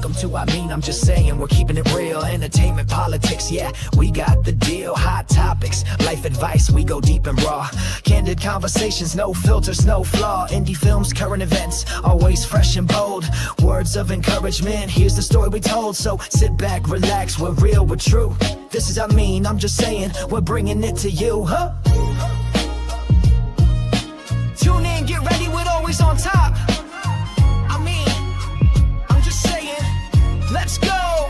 welcome to I'm just saying, we're keeping it real. Entertainment, politics, yeah, we got the deal. Hot topics, life advice, we go deep and raw. Candid conversations, no filters, no flaw. Indie films, current events, always fresh and bold. Words of encouragement, here's the story we told. So sit back, relax, we're real, we're true. This is I'm just saying, we're bringing it to you, huh? Tune in, get ready, we're always on top. I'm just saying, let's go.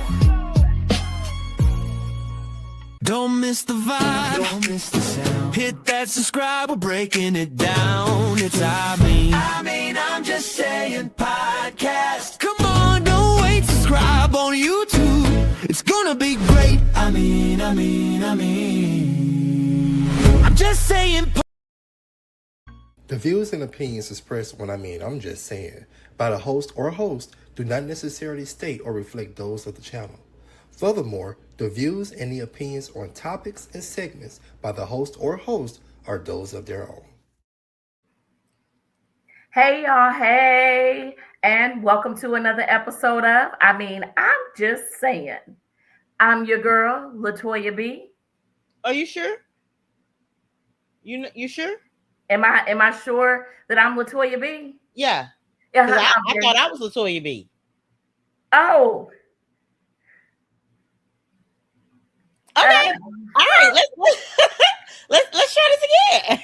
Don't miss the vibe, don't miss the sound. Hit that subscribe, we're breaking it down. It's I'm just saying podcast. Come on, don't wait, subscribe on YouTube. It's gonna be great. I'm just saying. The views and opinions expressed when I'm just saying by the host or host do not necessarily state or reflect those of the channel. Furthermore, the views and the opinions on topics and segments by the host or host are those of their own. Hey y'all, hey, and welcome to another episode of I'm just saying. I'm your girl, Latoya B. Are you sure? You sure? Am I sure that I'm Latoya B? Yeah. Yeah. I thought I was Latoya B. Oh. Okay. All right. Let's try this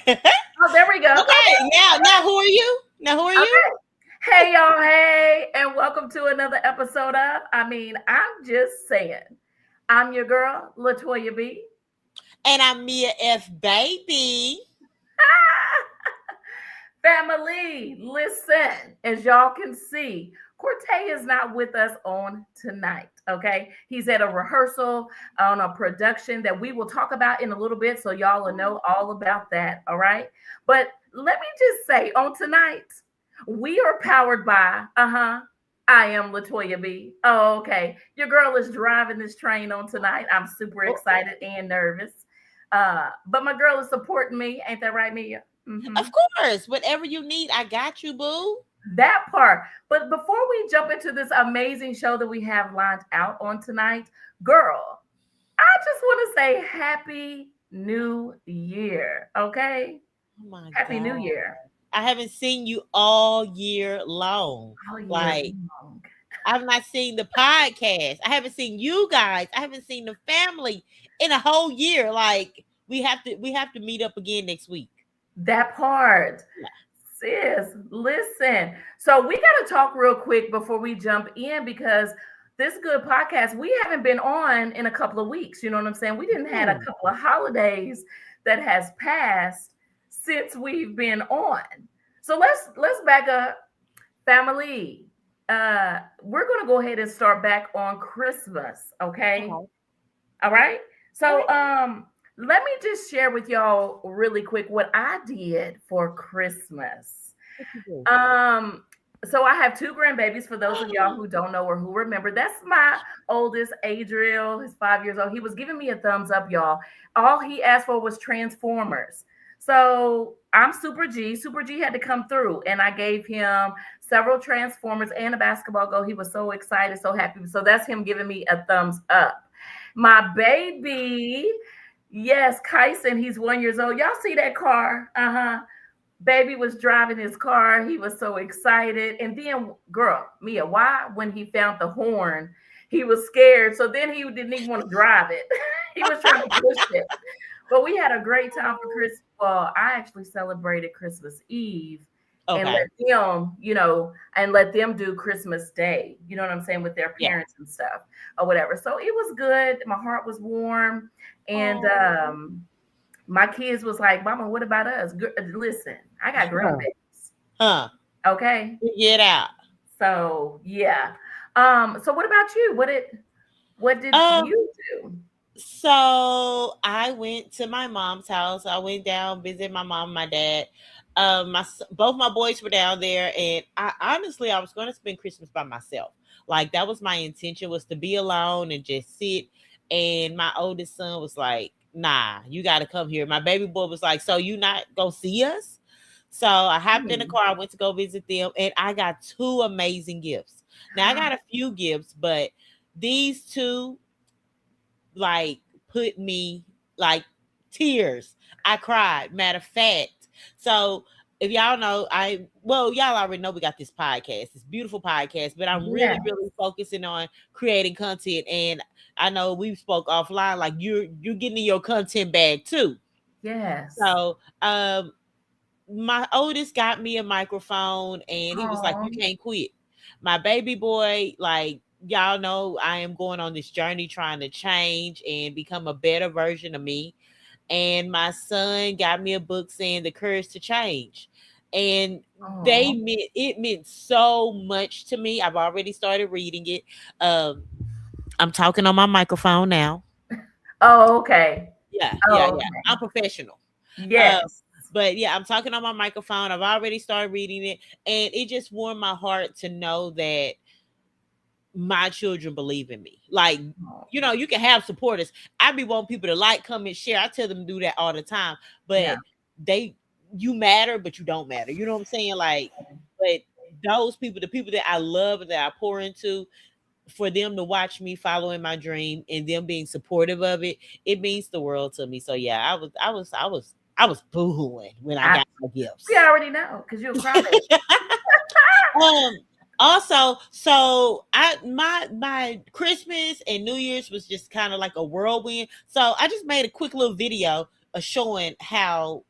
again. Oh, there we go. Okay. Now who are you? You? Hey y'all, hey, and welcome to another episode of I'm just saying. I'm your girl, Latoya B. And I'm Mia F. Baby. Family, listen, as y'all can see, Cortez is not with us on tonight, okay? He's at a rehearsal on a production that we will talk about in a little bit, so y'all will know all about that, all right? But let me just say, on tonight, we are powered by, I am Latoya B. Oh, okay. Your girl is driving this train on tonight. I'm super excited and nervous. But my girl is supporting me. Ain't that right, Mia? Mm-hmm. Of course. Whatever you need, I got you, boo. That part. But before we jump into this amazing show that we have lined out on tonight, girl, I just want to say Happy New Year. Okay? Oh my Happy God. New Year. I haven't seen you all year long. I've not seen the podcast. I haven't seen you guys. I haven't seen the family in a whole year. Like we have to meet up again next week. That part. Sis, listen. So we got to talk real quick before we jump in, because this good podcast, we haven't been on in a couple of weeks. You know what I'm saying? We didn't have a couple of holidays that has passed since we've been on. So let's back up, family. We're going to go ahead and start back on Christmas. Okay. All right. So, let me just share with y'all really quick what I did for Christmas. So I have two grandbabies, for those of y'all who don't know or who remember. That's my oldest, Adriel. He's 5 years old. He was giving me a thumbs up, y'all. All he asked for was Transformers. So I'm Super G. Super G had to come through, and I gave him several Transformers and a basketball goal. He was so excited, so happy. So that's him giving me a thumbs up. My baby, yes, Kyson, he's 1 year old. Y'all see that car? Baby was driving his car. He was so excited. And then, girl, Mia, why? When he found the horn, he was scared. So then he didn't even want to drive it. He was trying to push it. But we had a great time for Christmas. Well, I actually celebrated Christmas Eve. And let them, let them do Christmas Day, you know what I'm saying, with their parents and stuff or whatever. So it was good. My heart was warm. And my kids was like, Mama, what about us? Listen, I got grandbabies. Okay. Get out. So yeah. So what about you? What did you do? So I went to my mom's house. I went down, visit my mom and my dad. Both my boys were down there, and I was going to spend Christmas by myself. Like that was my intention, was to be alone and just sit. And my oldest son was like, nah, you got to come here. My baby boy was like, so you not go see us? So I hopped in the car. I went to go visit them, and I got two amazing gifts. Now I got a few gifts, but these two like put me like tears. I cried. Matter of fact. So if y'all know, y'all already know we got this podcast, this beautiful podcast, but I'm Yeah. really focusing on creating content. And I know we spoke offline, like you're getting in your content bag too. Yes. So my oldest got me a microphone and he was like, you can't quit. My baby boy, like y'all know, I am going on this journey trying to change and become a better version of me. And my son got me a book saying The Courage to Change. And it meant so much to me. I've already started reading it. I'm talking on my microphone now. Oh, okay. Yeah. Okay. I'm professional. Yes. But yeah, I'm talking on my microphone. I've already started reading it, and it just warmed my heart to know that my children believe in me. Like, you can have supporters. I be wanting people to like, comment, share. I tell them to do that all the time, but you matter, but you don't matter. You know what I'm saying? Like, but those people, the people that I love and that I pour into, for them to watch me following my dream and them being supportive of it, it means the world to me. So yeah, I was boohooing when I got my gifts. We already know because you're crying. Also, so my Christmas and New Year's was just kind of like a whirlwind. So I just made a quick little video of showing how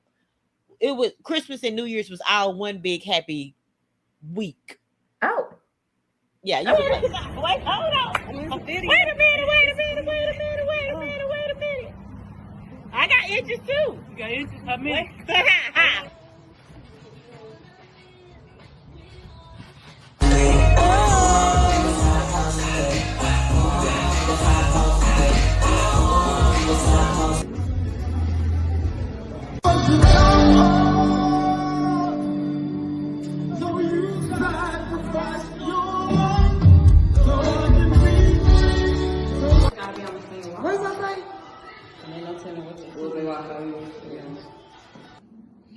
it was. Christmas and New Year's was all one big happy week. Oh. Yeah, you can wait, hold on. Wait a minute. I got inches too. You got inches? I mean,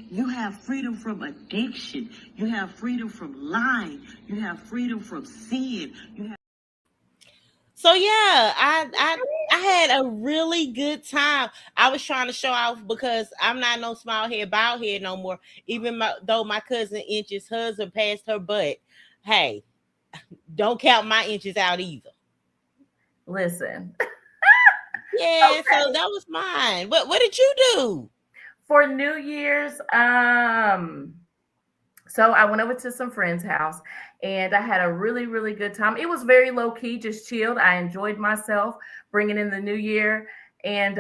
You have freedom from addiction. You have freedom from lying. You have freedom from sin. So yeah, I had a really good time. I was trying to show off because I'm not no small head, bald head no more. Even though my cousin Inch's husband passed her butt, hey, don't count my inches out either. Listen. Yeah, okay. So that was mine. What did you do? For New Year's, so I went over to some friend's house and I had a really, really good time. It was very low key, just chilled. I enjoyed myself bringing in the new year. And,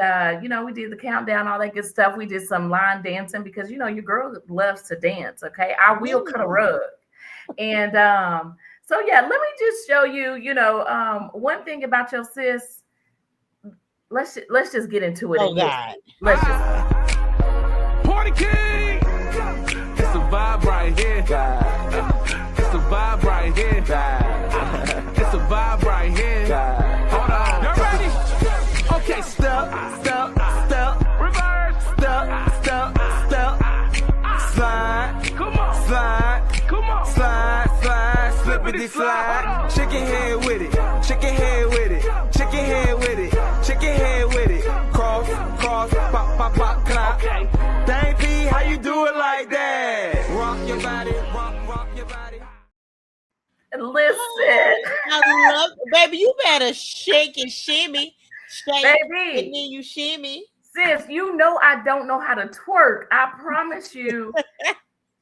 we did the countdown, all that good stuff. We did some line dancing because, your girl loves to dance. Okay. I will cut a rug. And so, yeah, let me just show you, one thing about your sis. Let's just get into it. Oh, God. Let's just. Party King! It's a vibe right here. It's a vibe right here. It's a vibe right here. Hold on. Y'all ready? Okay, step. Reverse. Step. Slide. Come on. Slide. Slippity slide. Chicken head with it. Cross. Pop, clap. Okay. Dang P, how you do it like that? Rock your body. Listen. I love, baby, you better shake and shimmy. Baby. And then you shimmy. Sis, I don't know how to twerk. I promise you.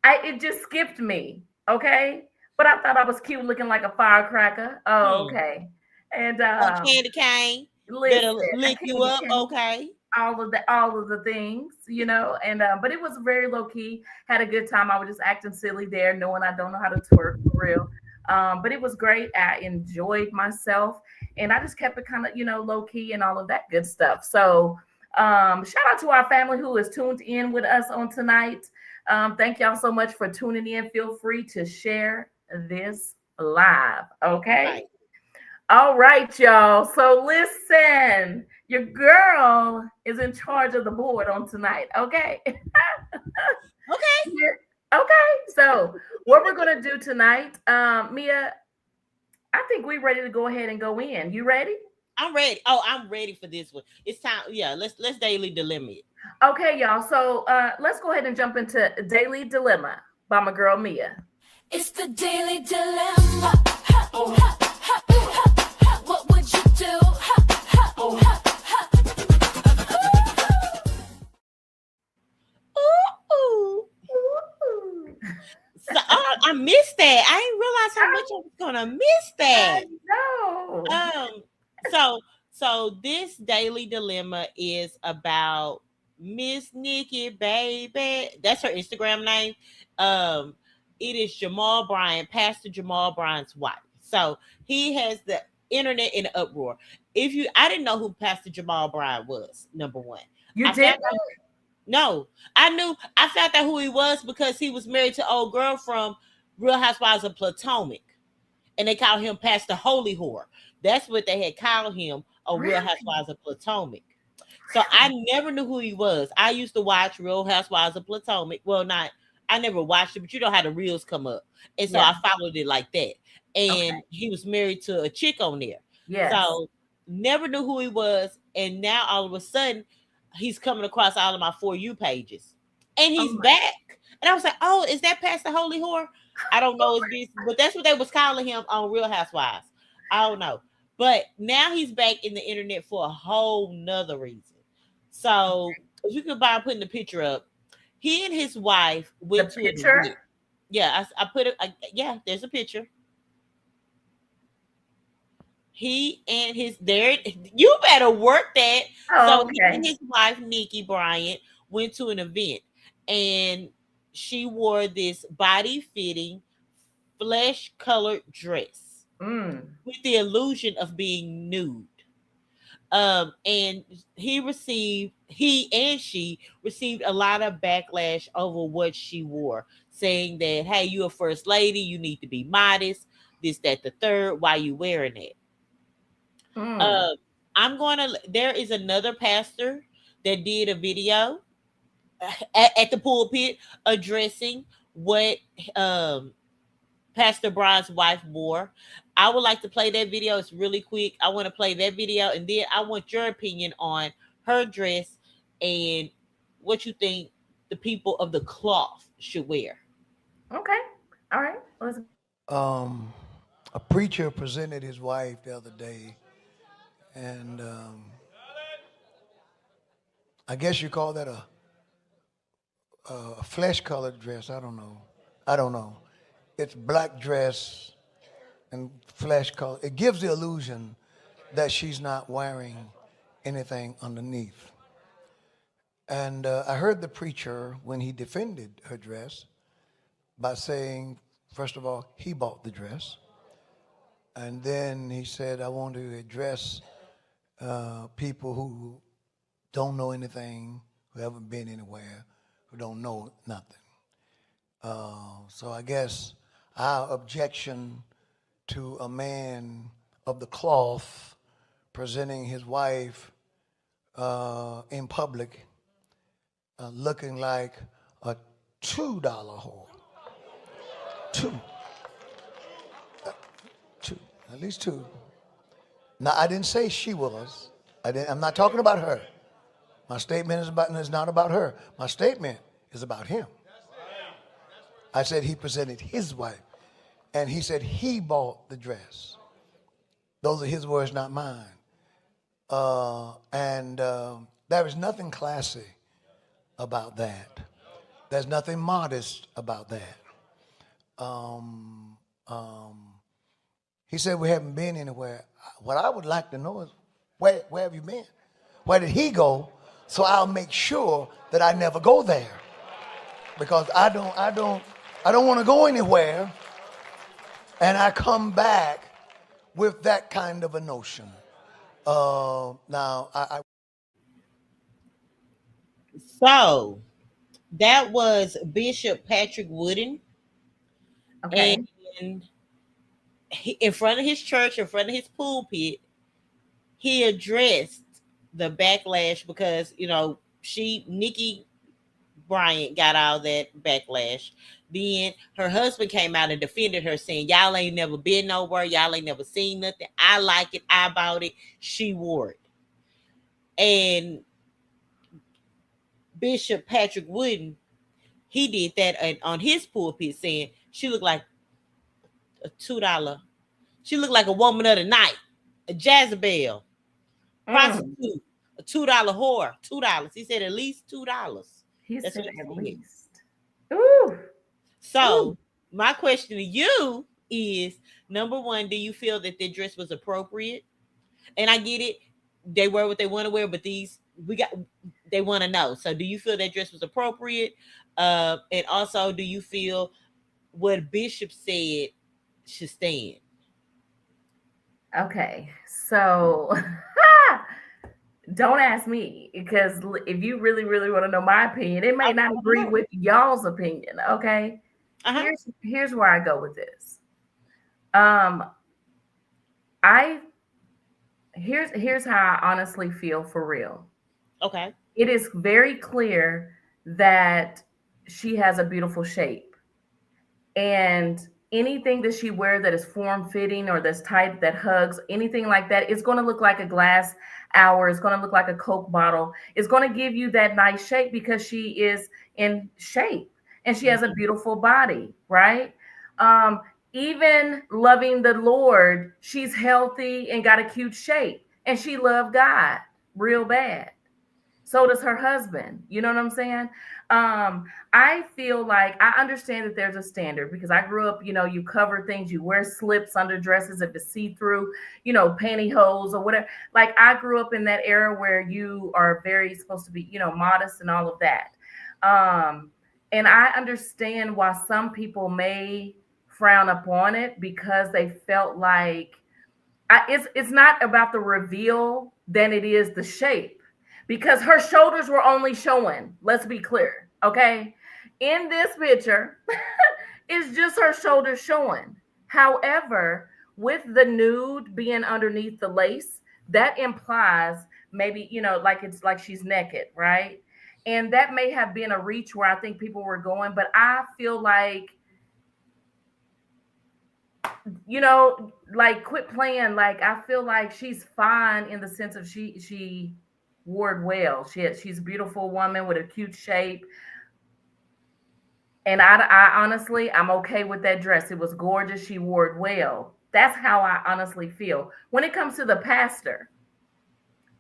It just skipped me. Okay. But I thought I was cute looking like a firecracker. Oh, okay. And candy cane. Better lick you up, okay. All of the things, and but it was very low key. Had a good time. I was just acting silly there, knowing I don't know how to twerk for real. But it was great. I enjoyed myself, and I just kept it kind of low key and all of that good stuff. So shout out to our family who is tuned in with us on tonight. Thank y'all so much for tuning in. Feel free to share this live. Okay. Right. All right, y'all. So listen, your girl is in charge of the board on tonight. Okay. Okay. So what we're going to do tonight, Mia, I think we're ready to go ahead and go in. You ready? I'm ready. Oh, I'm ready for this one. It's time. Yeah, let's daily dilemma it. Okay, y'all. So let's go ahead and jump into Daily Dilemma by my girl Mia. It's the daily dilemma. What would you do? Ooh. So I missed that. I didn't realize how much I was gonna miss that. No. So this daily dilemma is about Miss Nikki, baby. That's her Instagram name. It is Jamal Bryant, Pastor Jamal Bryant's wife. So he has the internet in an uproar. I didn't know who Pastor Jamal Bryant was. Number one, You I did? found out, no, I found out who he was because he was married to old girl from Real Housewives of Potomac, and they called him Pastor Holy Whore. That's what they had called him on Real Housewives of Potomac. So I never knew who he was. I used to watch Real Housewives of Potomac. Well, I never watched it, but you know how the reels come up. And so I followed it like that. And he was married to a chick on there. Yes. So never knew who he was. And now all of a sudden, he's coming across all of my For You pages. And he's back. And I was like, oh, is that Pastor Holy Whore? I don't know but that's what they was calling him on Real Housewives. I don't know. But now he's back in the internet for a whole nother reason. So if you could mind putting the picture up, he and his wife went to an event. Yeah, I put it. Yeah, there's a picture. He and you better work that. So he and his wife, Nikki Bryant, went to an event, and she wore this body-fitting, flesh-colored dress with the illusion of being nude. And he and she received a lot of backlash over what she wore, saying that, hey, you're a first lady, you need to be modest, this, that, the third, why you wearing it? There is another pastor that did a video at the pulpit addressing what Pastor Brian's wife wore. I would like to play that video. It's really quick. I want to play that video, and then I want your opinion on her dress and what you think the people of the cloth should wear. Okay. All right. A preacher presented his wife the other day, and I guess you call that a flesh-colored dress. I don't know. It's black dress and flesh color. It gives the illusion that she's not wearing anything underneath. And I heard the preacher, when he defended her dress, by saying, first of all, he bought the dress. And then he said, I want to address people who don't know anything, who haven't been anywhere, who don't know nothing. So I guess our objection to a man of the cloth presenting his wife in public looking like a $2 whore. Two. At least two. Now, I didn't say she was. I'm not talking about her. My statement is not about her. My statement is about him. I said he presented his wife, and he said he bought the dress. Those are his words, not mine. And there is nothing classy about that. There's nothing modest about that. He said we haven't been anywhere. What I would like to know is where have you been? Where did he go? So I'll make sure that I never go there, because I don't want to go anywhere and I come back with that kind of a notion. So that was Bishop Patrick Wooden. Okay. And in front of his church, in front of his pulpit, he addressed the backlash because, Nikki Bryant got all that backlash. Then her husband came out and defended her, saying, "Y'all ain't never been nowhere. Y'all ain't never seen nothing. I like it. I bought it. She wore it." And Bishop Patrick Wooden, he did that on his pulpit, saying she looked like a $2. She looked like a woman of the night, a Jezebel, Mm. prostitute, a $2 whore, $2. He said at least $2. He That's said what at he said. least. Ooh. So Ooh. my question to you is: number one, do you feel that the dress was appropriate? And I get it, they wear what they want to wear, but they want to know. So do you feel that dress was appropriate? And also, do you feel what Bishop said should stand? Okay. So don't ask me because if you really, really want to know my opinion, it may not agree with y'all's opinion. Okay. Uh-huh. Here's where I go with this. Um, I here's how I honestly feel for real. Okay. It is very clear that she has a beautiful shape. And anything that she wears that is form fitting or that's tight, that hugs, anything like that, it's going to look like a glass hour. It's going to look like a Coke bottle. It's going to give you that nice shape because she is in shape and she has a beautiful body, right? Um, Even loving the Lord, she's healthy and got a cute shape and she loved God real bad. So does her husband. You know what I'm saying? I feel like I understand that there's a standard because I grew up, you cover things, you wear slips under dresses if it's see-through, pantyhose or whatever. Like I grew up in that era where you are very supposed to be, modest and all of that. And I understand why some people may frown upon it because they felt like it's not about the reveal than it is the shape because her shoulders were only showing. Let's be clear, okay? In this picture, it's just her shoulders showing. However, with the nude being underneath the lace, that implies maybe, like it's like she's naked, right? And that may have been a reach where I think people were going, but I feel like like quit playing. Like I feel like she's fine in the sense of she wore it well. She's a beautiful woman with a cute shape. And I honestly, I'm okay with that dress. It was gorgeous. She wore it well. That's how I honestly feel. When it comes to the pastor,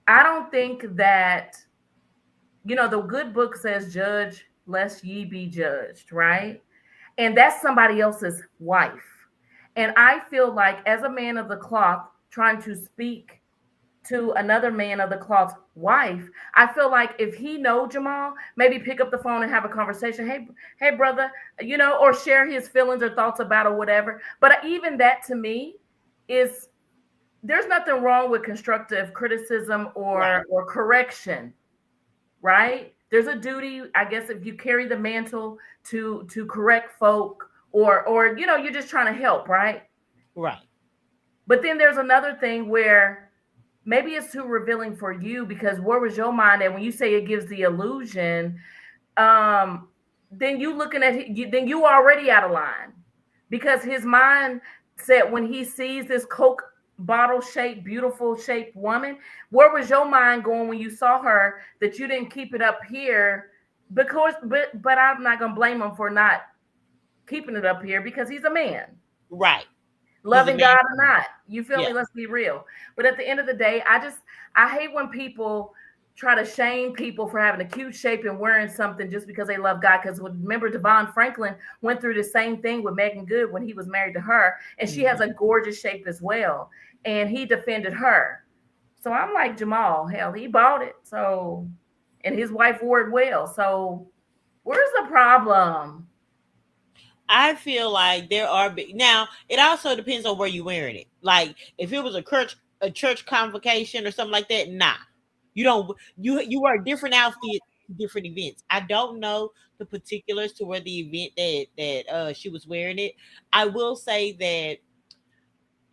I don't think that, the good book says, judge lest ye be judged, right? And that's somebody else's wife. And I feel like as a man of the cloth trying to speak to another man of the cloth's wife, I feel like if he know Jamal, maybe pick up the phone and have a conversation. Hey, brother, or share his feelings or thoughts about or whatever. But even that to me is there's nothing wrong with constructive criticism or correction, right? There's a duty, I guess, if you carry the mantle to correct folk or you're just trying to help, right? Right. But then there's another thing where maybe it's too revealing for you because where was your mind at when you say it gives the illusion? Then you looking at then you already out of line because his mind said when he sees this Coke bottle shaped, beautiful shaped woman, where was your mind going when you saw her that you didn't keep it up here? Because, but I'm not gonna blame him for not keeping it up here because he's a man. Right. Loving God or not. You feel Yeah. me? Let's be real. But at the end of the day, I hate when people try to shame people for having a cute shape and wearing something just because they love God. Because remember, Devon Franklin went through the same thing with Megan Good when he was married to her, and she has a gorgeous shape as well. And he defended her. So I'm like Jamal, hell, he bought it. So, and his wife wore it well. So, where's the problem? I feel like there are now. It also depends on where you're wearing it. Like if it was a church convocation or something like that, nah. You don't you wear a different outfit to different events. I don't know the particulars to where the event that she was wearing it. I will say that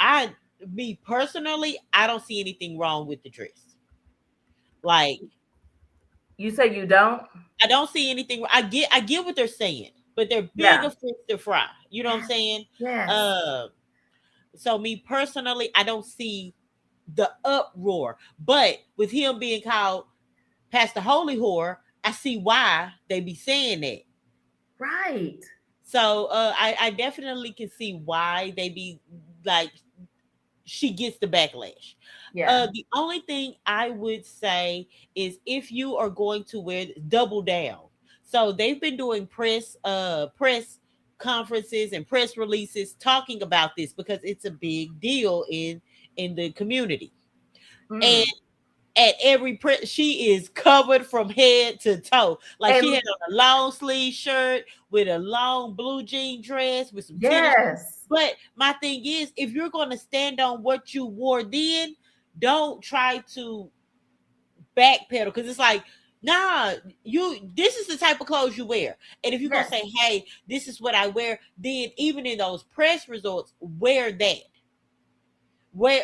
I me personally, I don't see anything wrong with the dress. Like You say you don't? I don't see anything. I get what they're saying, but they're Yeah. bigger fish to fry. You know what I'm saying? Yes. Uh, so me personally, I don't see the uproar. But with him being called Pastor Holy Whore, I see why they be saying that. Right. So I definitely can see why they be like she gets the backlash. Yeah. The only thing I would say is if you are going to wear double down. So they've been doing press conferences and press releases talking about this because it's a big deal in the community. And Mm. at every press, she is covered from head to toe. Like she And had on a long sleeve shirt with a long blue jean dress with some tennis. yes. But my thing is, if you're going to stand on what you wore then, don't try to backpedal because it's like, nah, this is the type of clothes you wear. And if you're gonna Yes. say, hey, this is what I wear, then even in those press results, wear that. Wear,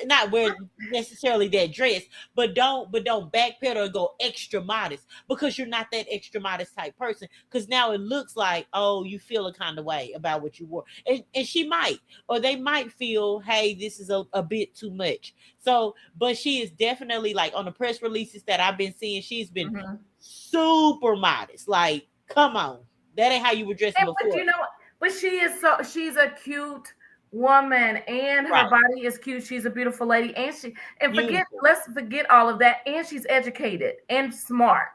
not wear necessarily that dress, but don't backpedal and go extra modest because you're not that extra modest type person. Because now it looks like, oh, you feel a kind of way about what you wore, and she might, or they might feel, hey, this is a bit too much. So, but she is definitely like on the press releases that I've been seeing, she's been Hmm. super modest. Like, come on, that ain't how you were dressing And but before, you know what? But she's a cute woman and her right? body is cute. She's a beautiful lady. And Beautiful. let's forget all of that. And she's educated and smart.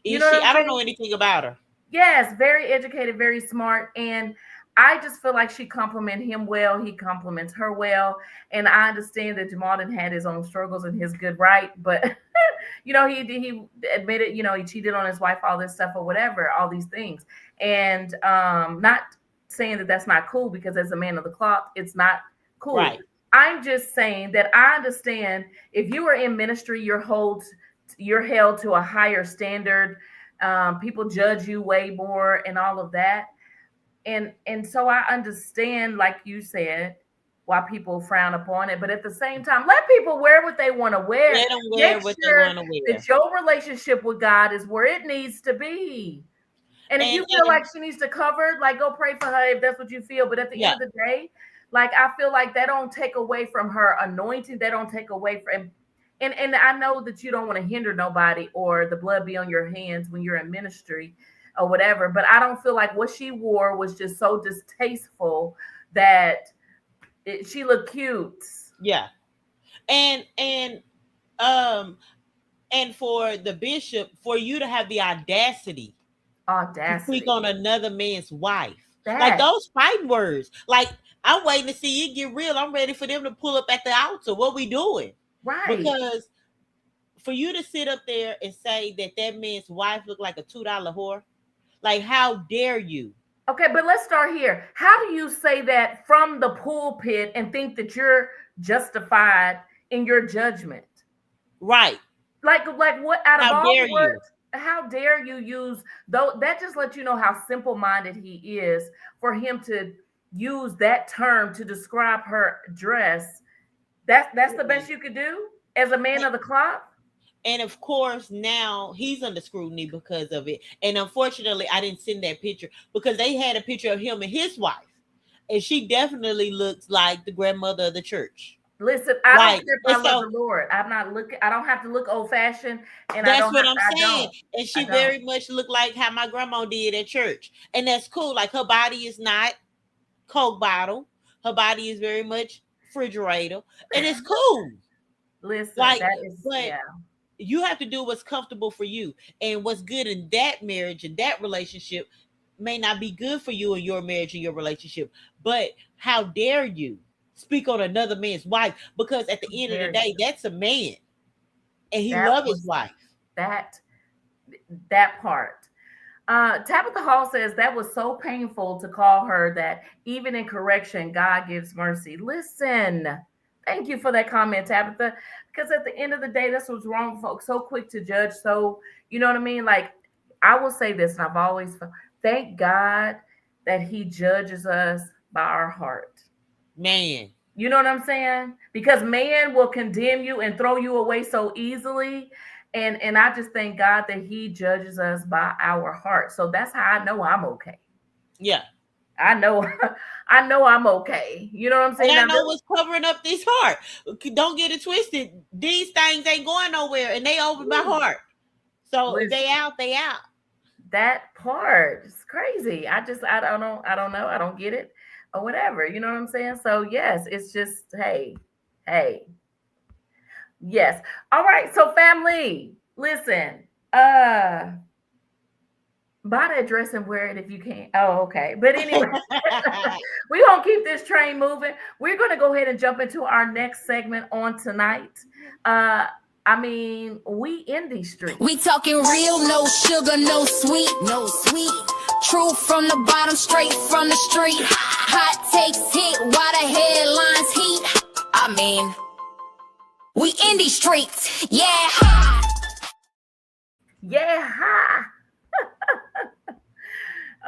You Is know what she? I'm I don't saying? know anything about her. Yes, very educated, very smart. And I just feel like she compliments him well. He compliments her well. And I understand that Jamal done had his own struggles and his good right. But, he admitted, he cheated on his wife, all this stuff or whatever, all these things. And not saying that that's not cool because as a man of the cloth, it's not cool. Right. I'm just saying that I understand if you are in ministry, you're held to a higher standard. People judge you way more and all of that. And so I understand, like you said, why people frown upon it. But at the same time, let people wear what they want to wear. Let them wear Make what they sure want to wear. that your relationship with God is where it needs to be. And if you feel And like she needs to cover, like go pray for her if that's what you feel. But at the end yeah, of the day, like I feel like that don't take away from her anointing. That don't take away from and I know that you don't want to hinder nobody or the blood be on your hands when you're in ministry or whatever. But I don't feel like what she wore was just so distasteful that she looked cute. yeah. And um and for the bishop, for you to have the audacity to speak Audacity. on another man's wife. Like That those fighting words. Like, I'm waiting to see it get real. I'm ready for them to pull up at the altar. What we doing? right. Because for you to sit up there and say that man's wife looked like a $2 whore, like how dare you? Okay, but let's start here. How do you say that from the pulpit and think that you're justified in your judgment? Right. Like what out of How all dare the words, you? how dare you use though that just lets you know how simple-minded he is for him to use that term to describe her dress. That's the best you could do as a man of the cloth? And of course, now he's under scrutiny because of it. And unfortunately, I didn't send that picture because they had a picture of him and his wife. And she definitely looks like the grandmother of the church. Listen, I don't Like, care if and I love so the Lord. I'm not looking, I don't have to look old-fashioned and that's what I'm I saying. don't. And I she don't. very much looked like how my grandma did at church. And that's cool. Like, her body is not Coke bottle. Her body is very much refrigerator. And it's cool. Listen, Like, that is but yeah. you have to do what's comfortable for you. And what's good in that marriage and that relationship may not be good for you in your marriage and your relationship. But how dare you speak on another man's wife? Because at the end of the Dare you. day, that's a man and he That loves his was wife. that that part. Tabitha Hall says that was so painful to call her that even in correction, God gives mercy. Listen, thank you for that comment, Tabitha, because at the end of the day, that's what's wrong with folks. So quick to judge. So, you know what I mean? Like, I will say this, and I've always thank God that He judges us by our heart. Man. You know what I'm saying? Because man will condemn you and throw you away so easily. And I just thank God that He judges us by our heart. So that's how I know I'm okay. Yeah. I know, I know I'm okay. You know what I'm And saying? I Now, know what's covering up this heart. Don't get it twisted. These things ain't going nowhere, and they over my heart. So if listen, they out, they out. that part is crazy. I don't know. I don't get it or whatever. You know what I'm saying? So yes, it's just hey, yes. All right. So family, listen. Buy that dress and wear it if you can. Oh, okay. But anyway, we're gonna keep this train moving. We're gonna go ahead and jump into our next segment on tonight. I mean, we in these streets. We talking real, no sugar, no sweet, no sweet. True from the bottom, straight from the street. Hot takes hit while the headlines heat. I mean, we in these streets, yeah. Yeah. Ha.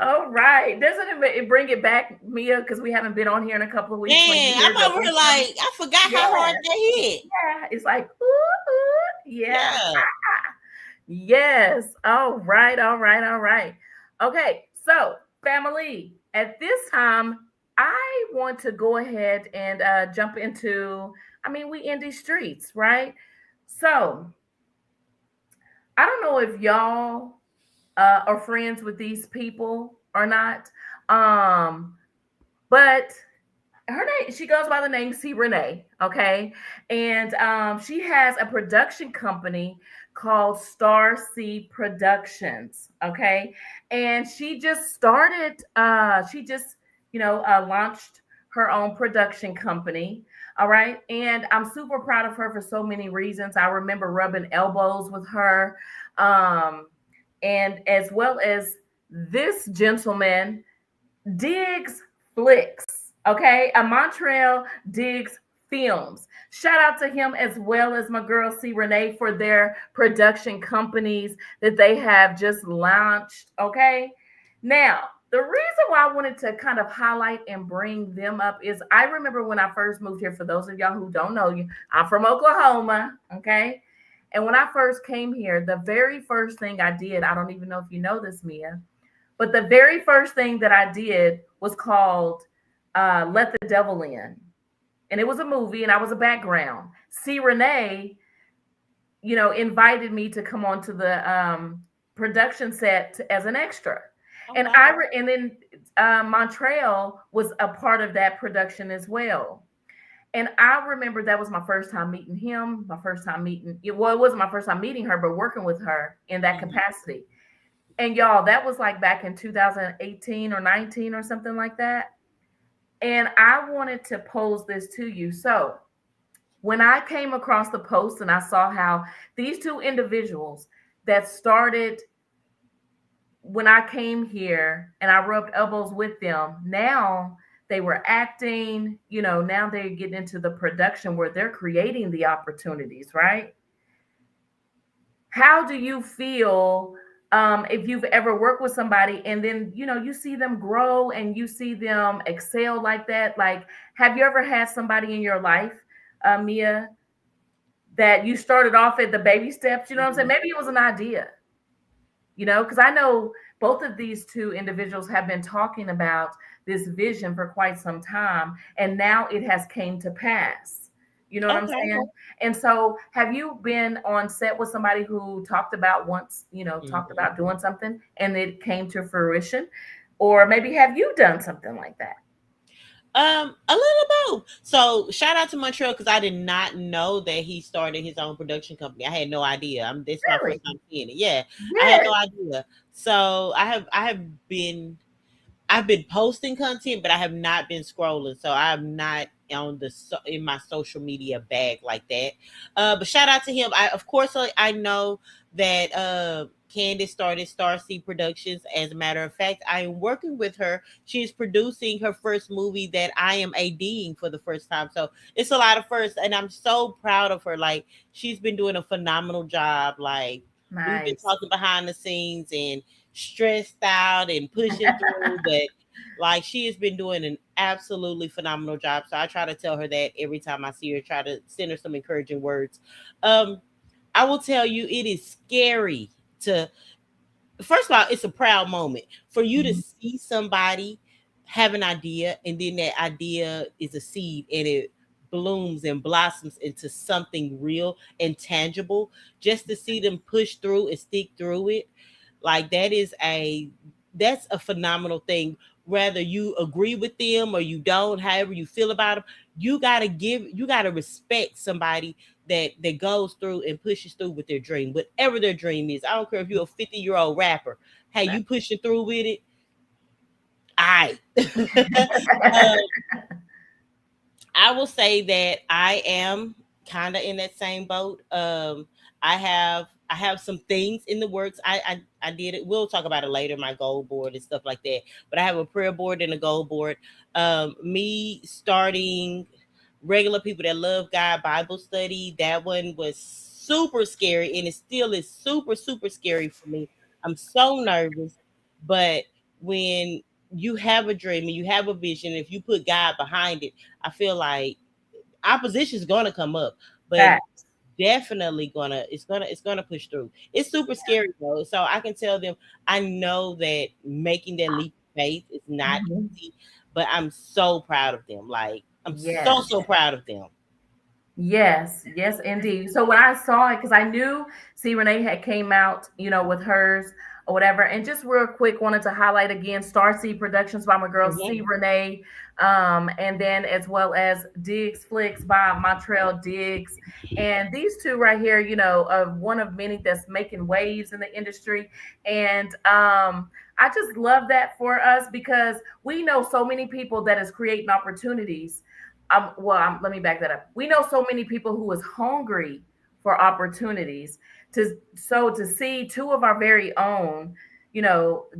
All right. Doesn't it bring it back, Mia? Because we haven't been on here in a couple of weeks. Man, I'm over here like I forgot how hard they hit. Yeah, it's like ooh, yeah. Yeah. Yes. All right. All right. All right. Okay. So, family, at this time, I want to go ahead and jump into. I mean, we in these streets, right? So, I don't know if y'all are friends with these people or not. But her name, she goes by the name C. Renee, okay? And she has a production company called Star C Productions, okay? And she just started, launched her own production company, all right? And I'm super proud of her for so many reasons. I remember rubbing elbows with her. And as well as this gentleman, Diggs Flicks, okay? A Montreal Diggs Films. Shout out to him as well as my girl C. Renee for their production companies that they have just launched, okay? Now, the reason why I wanted to kind of highlight and bring them up is I remember when I first moved here, for those of y'all who don't know, I'm from Oklahoma, okay? And when I first came here, the very first thing I did, I don't even know if you know this, Mia, but the very first thing that I did was called Let the Devil In. And it was a movie and I was a background. C. Renee, invited me to come onto the production set as an extra. Oh, And wow. and then Montreal was a part of that production as well. And I remember that was my first time meeting him, my first time meeting, it wasn't my first time meeting her, but working with her in that capacity. And y'all, that was like back in 2018 or 19 or something like that. And I wanted to pose this to you. So when I came across the post and I saw how these two individuals that started when I came here and I rubbed elbows with them, now they were acting, now they're getting into the production where they're creating the opportunities, right? How do you feel if you've ever worked with somebody and then, you see them grow and you see them excel like that? Like, have you ever had somebody in your life, Mia, that you started off at the baby steps? You know what I'm saying? Maybe it was an idea, because I know both of these two individuals have been talking about this vision for quite some time, and now it has came to pass. You know what I'm saying? And so have you been on set with somebody who talked about talked about doing something and it came to fruition? Or maybe have you done something like that? A little both. So shout out to Montreal because I did not know that he started his own production company. I had no idea. This is my first time seeing it. Yeah, I had no idea. So I've been posting content, but I have not been scrolling. So I'm not in my social media bag like that. But shout out to him. I know that Candace started Star C Productions. As a matter of fact, I am working with her. She's producing her first movie that I am ADing for the first time. So it's a lot of firsts, and I'm so proud of her. Like, she's been doing a phenomenal job. Like, we've been talking behind the scenes and stressed out and pushing through, but like, she has been doing an absolutely phenomenal job. So I try to tell her that every time I see her, try to send her some encouraging words. I will tell you, it is scary to, first of all, it's a proud moment for you to see somebody have an idea, and then that idea is a seed and it blooms and blossoms into something real and tangible. Just to see them push through and stick through it, like that's a phenomenal thing. Whether you agree with them or you don't, however you feel about them, you gotta respect somebody that goes through and pushes through with their dream, whatever their dream is. I don't care if you're a 50-year-old rapper. Hey, you pushing through with it. I will say that I am kind of in that same boat. I have some things in the works. I did it. We'll talk about it later, my goal board and stuff like that. But I have a prayer board and a goal board. Me starting regular people that love God Bible study. That one was super scary, and it still is super, super scary for me. I'm so nervous. But when you have a dream and you have a vision, if you put God behind it, I feel like opposition is gonna come up, but definitely it's gonna push through. It's super scary though. So I can tell them, I know that making that leap of faith is not easy, but I'm so proud of them. Like I'm so proud of them. Yes, yes, indeed. So when I saw it, because I knew C. Renee had came out, with hers or whatever. And just real quick, wanted to highlight again Starseed Productions by my girl C. Renee, and then as well as Diggs Flicks by Montreal Diggs. And these two right here, one of many that's making waves in the industry. And I just love that for us because we know so many people that is creating opportunities. Let me back that up. We know so many people who is hungry for opportunities to see two of our very own,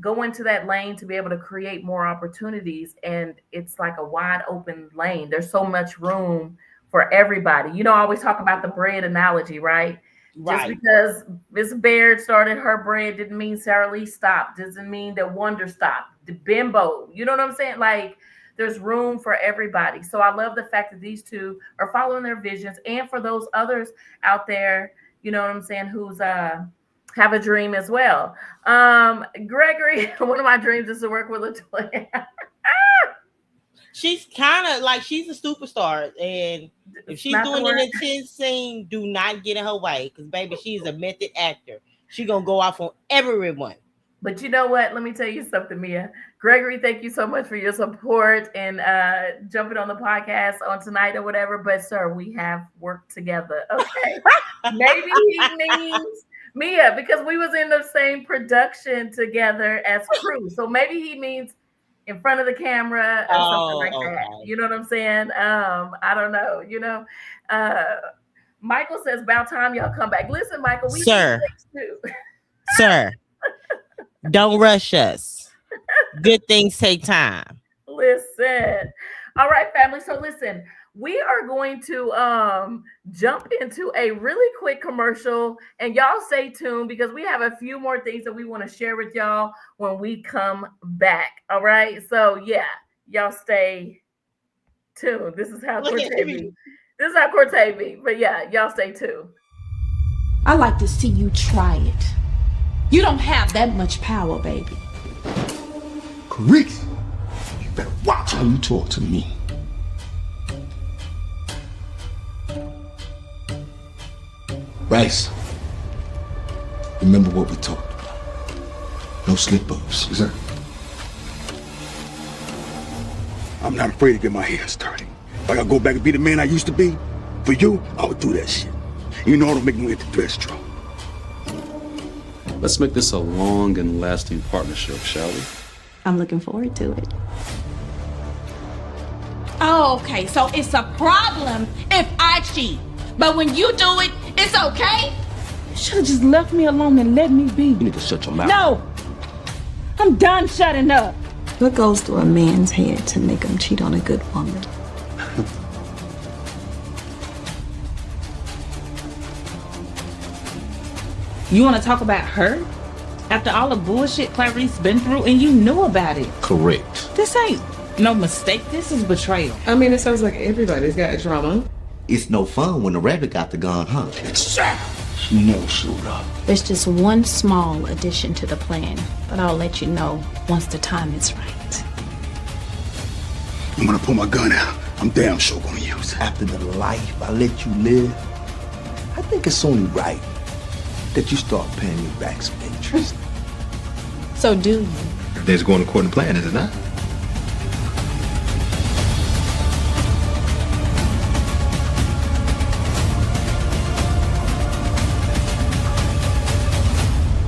go into that lane to be able to create more opportunities. And it's like a wide open lane. There's so much room for everybody. I always talk about the bread analogy, right? Just because Miss Baird started her bread didn't mean Sarah Lee stopped. Doesn't mean that Wonder stopped. The Bimbo, you know what I'm saying? Like, there's room for everybody. So I love the fact that these two are following their visions. And for those others out there, you know what I'm saying, who's have a dream as well. Gregory, one of my dreams is to work with LaToya. She's kind of like, she's a superstar. And if she's doing an intense scene, do not get in her way. Because, baby, she's a method actor. She's going to go off on everyone. But you know what? Let me tell you something, Mia. Gregory, thank you so much for your support and jumping on the podcast on tonight or whatever. But, sir, we have worked together. Okay. Maybe he means Mia, because we was in the same production together as crew. So maybe he means in front of the camera or something like that. You know what I'm saying? I don't know. Michael says, about time y'all come back. Listen, Michael, we Sir. too. Sir. Don't rush us. Good things take time. Listen. All right, family. So listen, we are going to jump into a really quick commercial, and y'all stay tuned because we have a few more things that we want to share with y'all when we come back. All right. So yeah, y'all stay tuned. This is how Cortez be. This is how Cortez be. But yeah, y'all stay tuned. I like to see you try it. You don't have that much power, baby. Chris, you better watch how you talk to me. Rice, remember what we talked about. No slip-ups. Yes, sir. I'm not afraid to get my hands dirty. If I gotta go back and be the man I used to be, for you, I would do that shit. You know I don't make no empty threats, Joe. Let's make this a long and lasting partnership, shall we? I'm looking forward to it. Oh, okay, so it's a problem if I cheat. But when you do it, it's okay? You should have just left me alone and let me be. You need to shut your mouth. No! I'm done shutting up. What goes through a man's head to make him cheat on a good woman? You want to talk about her? After all the bullshit Clarice been through and you knew about it. Correct. This ain't no mistake. This is betrayal. I mean, it sounds like everybody's got drama. It's no fun when the rabbit got the gun, huh? She never showed up. There's just one small addition to the plan, but I'll let you know once the time is right. I'm gonna pull my gun out. I'm damn sure gonna use it. After the life I let you live, I think it's only right that you start paying me back some interest. So do you? Everything's going according to plan, is it not?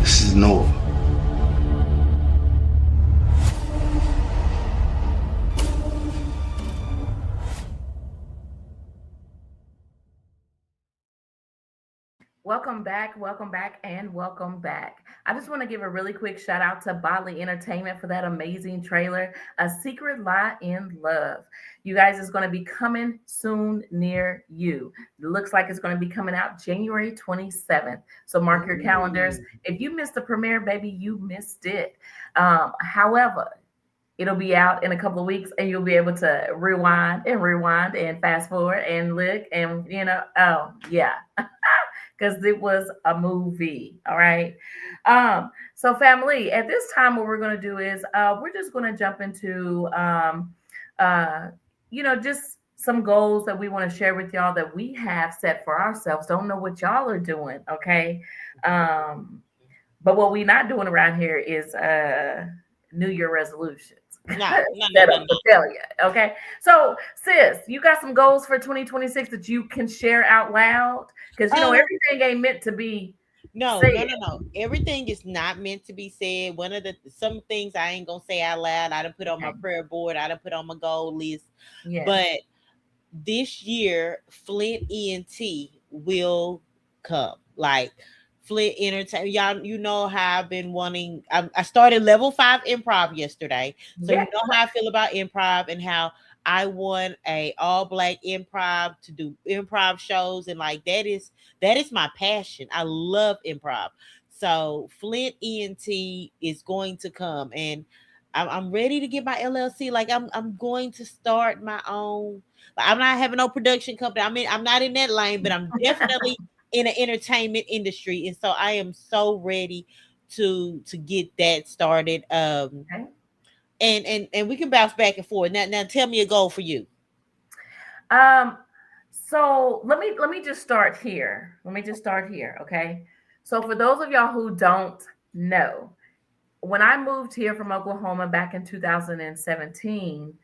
This is Noah. Welcome back, and welcome back. I just want to give a really quick shout out to Bodley Entertainment for that amazing trailer, A Secret Lie in Love. You guys, is going to be coming soon near you. It looks like it's going to be coming out January 27th. So mark your calendars. If you missed the premiere, baby, you missed it. However, it'll be out in a couple of weeks, and you'll be able to rewind and fast forward and look and, oh, yeah. Because it was a movie. All right. So family, at this time, what we're going to do is we're just going to jump into, just some goals that we want to share with y'all that we have set for ourselves. Don't know what y'all are doing. Okay. But what we're not doing around here is New Year resolutions. No. Failure. Okay. So, sis, you got some goals for 2026 that you can share out loud? Because everything ain't meant to be. No. Everything is not meant to be said. Some things I ain't gonna say out loud. I done put on my prayer board. I done put on my goal list. Yes. But this year, Flint ENT will come. Like Flint Entertainment. Y'all, you know how I've been wanting. I started level 5 improv yesterday. So you know how I feel about improv and how I want a all black improv to do improv shows. And like that is my passion. I love improv. So Flint ENT is going to come, and I'm ready to get my LLC. Like I'm going to start my own. I'm not having no production company. I mean, I'm not in that lane, but I'm definitely in the entertainment industry, and so I am so ready to get that started. And we can bounce back and forth. Now tell me a goal for you. So let me just start here. Okay. So for those of y'all who don't know, when I moved here from Oklahoma back in 2017,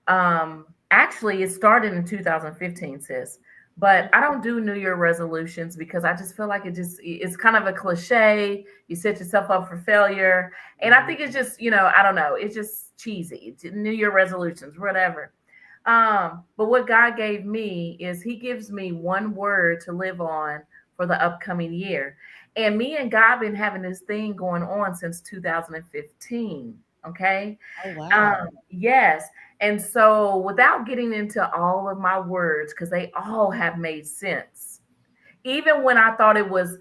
actually it started in 2015, sis. But I don't do New Year resolutions because I just feel like it's kind of a cliche. You set yourself up for failure. And I think it's just, I don't know. It's just cheesy. It's New Year resolutions, whatever. But what God gave me is he gives me one word to live on for the upcoming year. And me and God been having this thing going on since 2015. Okay. Oh, wow. Yes. And so without getting into all of my words, because they all have made sense, even when I thought it was,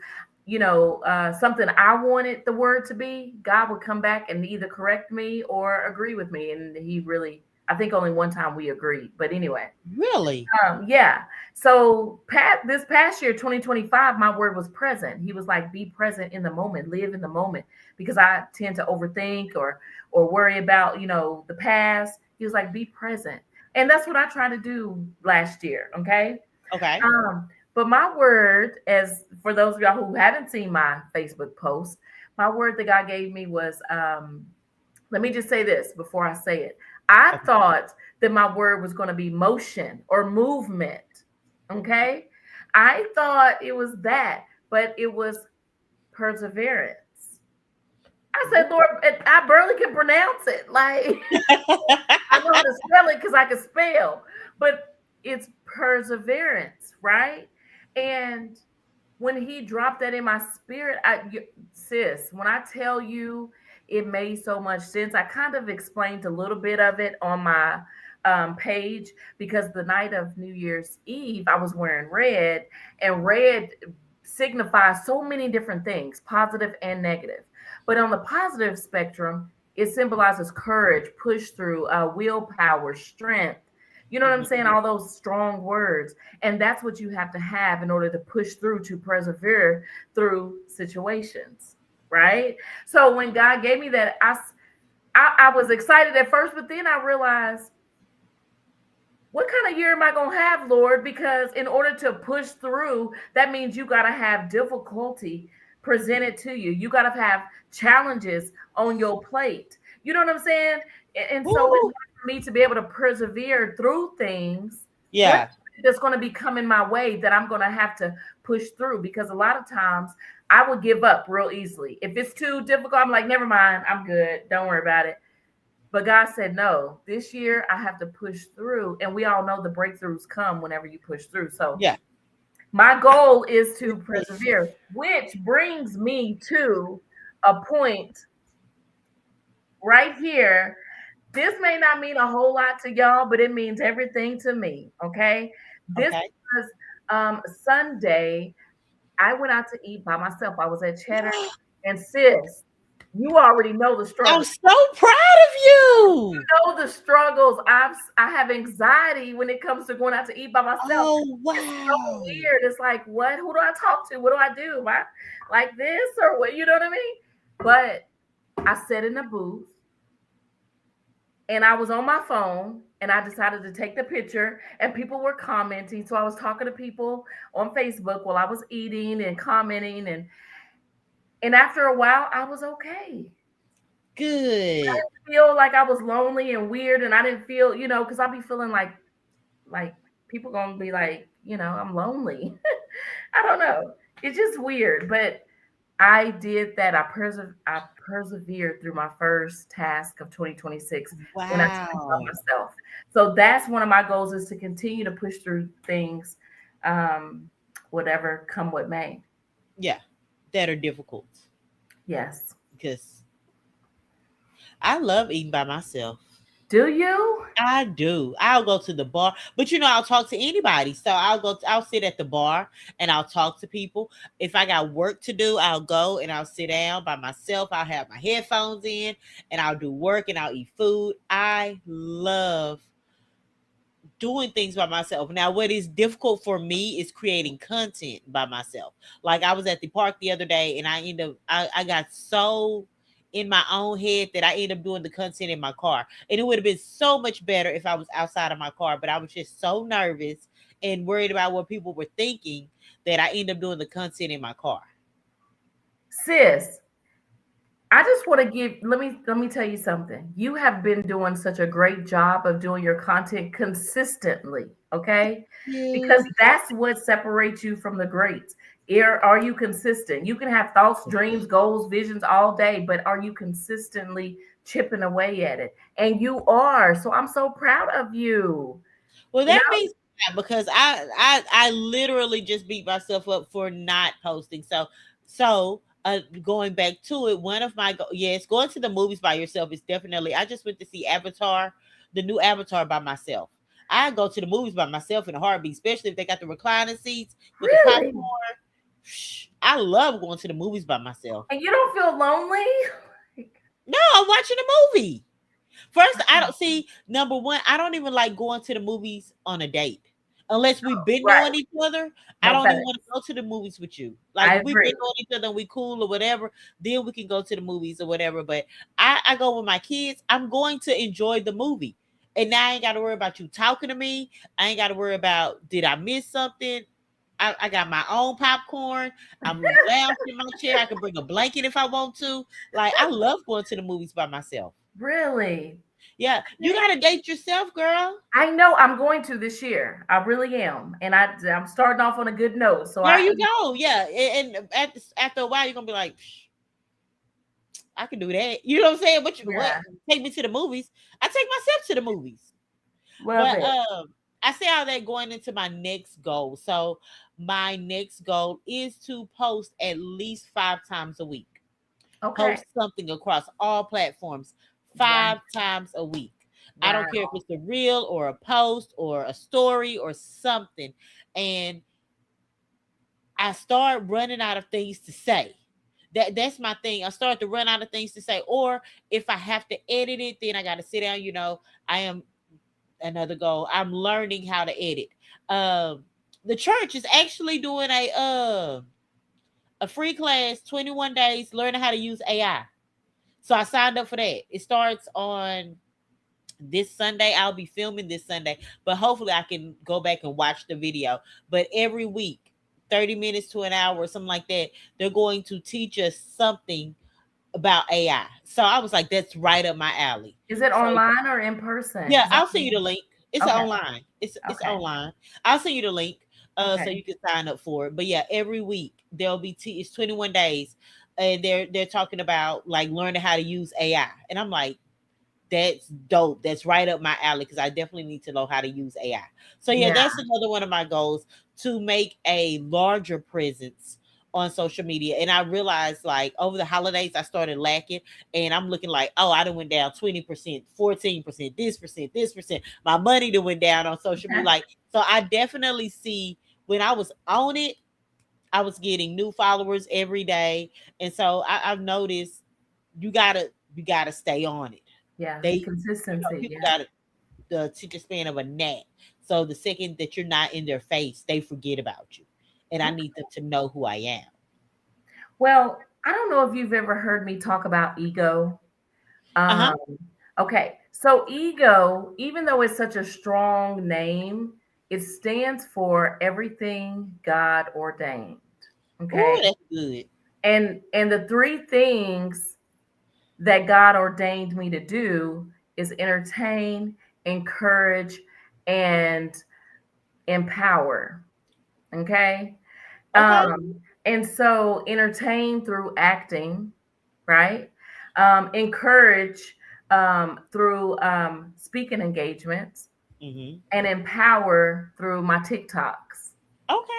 something I wanted the word to be, God would come back and either correct me or agree with me. And he really, I think only one time we agreed. But anyway. Really? Yeah. So this past year, 2025, my word was present. He was like, be present in the moment, live in the moment, because I tend to overthink or worry about, the past. He was like, be present. And that's what I tried to do last year. Okay. Okay. But my word, as for those of y'all who haven't seen my Facebook post, my word that God gave me was, let me just say this before I say it. I thought that my word was going to be motion or movement. Okay. I thought it was that, but it was perseverance. I said, Lord, I barely can pronounce it. Like, I know how to spell it because I can spell, but it's perseverance, right? And when he dropped that in my spirit, sis, when I tell you it made so much sense, I kind of explained a little bit of it on my page, because the night of New Year's Eve, I was wearing red, and red signifies so many different things, positive and negative. But on the positive spectrum, it symbolizes courage, push through, willpower, strength, You know what I'm saying? All those strong words. And that's what you have to have in order to push through, to persevere through situations. Right. So when God gave me that, I was excited at first, but then I realized, what kind of year am I going to have, Lord? Because in order to push through, that means you got to have difficulty presented to you. You got to have challenges on your plate. You know what I'm saying? And so, in order for me to be able to persevere through things, Yeah. that's going to be coming my way, that I'm going to have to push through, because a lot of times I would give up real easily. If it's too difficult, I'm like, never mind, I'm good. Don't worry about it. But God said, no, this year I have to push through. And we all know the breakthroughs come whenever you push through. So Yeah. my goal is to persevere, which brings me to a point right here. This may not mean a whole lot to y'all, but it means everything to me. Okay. This Okay. was Sunday. I went out to eat by myself. I was at Cheddar, and sis, you already know the I'm struggle. so proud of you. You know the struggles. I have anxiety when it comes to going out to eat by myself. Oh, wow. It's so weird. It's like, what? Who do I talk to? What do I do? Am I like this or what? You know what I mean? But I sat in the booth and I was on my phone and I decided to take the picture, and people were commenting. So I was talking to people on Facebook while I was eating and commenting, and after a while I was okay. Good. I didn't feel like I was lonely and weird, and I didn't feel, because I'll be feeling like people gonna be like, I'm lonely. I don't know. It's just weird, but I did that. I persevered through my first task of 2026 when I took it on Wow. myself. So that's one of my goals, is to continue to push through things, whatever come what may. Yeah. That are difficult. Yes. Because I love eating by myself. Do you? I do. I'll go to the bar, but I'll talk to anybody. So I'll sit at the bar and I'll talk to people. If I got work to do, I'll go and I'll sit down by myself. I'll have my headphones in and I'll do work and I'll eat food. I love doing things by myself. Now, what is difficult for me is creating content by myself. Like, I was at the park the other day and I got so in my own head that I ended up doing the content in my car. And it would have been so much better if I was outside of my car, but I was just so nervous and worried about what people were thinking that I ended up doing the content in my car. Sis, I just want to let me tell you something. You have been doing such a great job of doing your content consistently, okay? Because that's what separates you from the greats. Are you consistent? You can have thoughts, dreams, goals, visions all day, but are you consistently chipping away at it? And you are. So I'm so proud of you. Well, that means because I literally just beat myself up for not posting. So going back to it, one of my going to the movies by yourself is definitely. I just went to see Avatar, the new Avatar, by myself. I go to the movies by myself in a heartbeat, especially if they got the recliner seats with the popcorn. I love going to the movies by myself. And you don't feel lonely? No, I'm watching a movie. First, I don't see, number one, I don't even like going to the movies on a date. Unless we've been knowing each other, I don't even want to go to the movies with you. Like, if we've been knowing each other and we cool or whatever, then we can go to the movies or whatever. But I go with my kids. I'm going to enjoy the movie. And now I ain't got to worry about you talking to me. I ain't got to worry about, did I miss something? I got my own popcorn. I'm lounging in my chair. I can bring a blanket if I want to. Like, I love going to the movies by myself. Really? Yeah. You got to date yourself, girl. I know I'm going to this year. I really am. And I'm starting off on a good note. So there you go. Yeah. And after a while, you're going to be like, I can do that. You know what I'm saying? What take me to the movies. I take myself to the movies. But I say all that going into my next goal. So my next goal is to post at least 5 times a week. Okay. Post something across all platforms 5 times a week. Wow. I don't care if it's a reel or a post or a story or something. And I start running out of things to say. That's my thing. I start to run out of things to say. Or if I have to edit it, then I got to sit down. I am another goal. I'm learning how to edit. The church is actually doing a free class, 21 days, learning how to use AI. So I signed up for that. It starts on this Sunday. I'll be filming this Sunday, but hopefully I can go back and watch the video. But every week, 30 minutes to an hour or something like that, they're going to teach us something about AI. So I was like, that's right up my alley. Is it online or in person? Yeah, I'll send you the link. It's Okay. online. It's online. I'll send you the link so you can sign up for it. But yeah, every week there'll be it's 21 days, and they're talking about like learning how to use AI. And I'm like, that's dope. That's right up my alley because I definitely need to know how to use AI. So yeah, that's another one of my goals, to make a larger presence on social media. And I realized like over the holidays I started lacking, and I'm looking like, oh, I done went down 20%, 14%, this percent. My money done went down on social media. Like, so I definitely see when I was on it, I was getting new followers every day. And so I've noticed you gotta stay on it. Yeah, consistency. People got the attention span of a gnat. So the second that you're not in their face, they forget about you. And I need them to know who I am. Well, I don't know if you've ever heard me talk about ego. Okay, so ego, even though it's such a strong name, it stands for everything God ordained. Okay, ooh, that's good. And the three things that God ordained me to do is entertain, encourage, and empower. Okay. And so entertain through acting, right? Encourage through speaking engagements, and empower through my TikToks. Okay.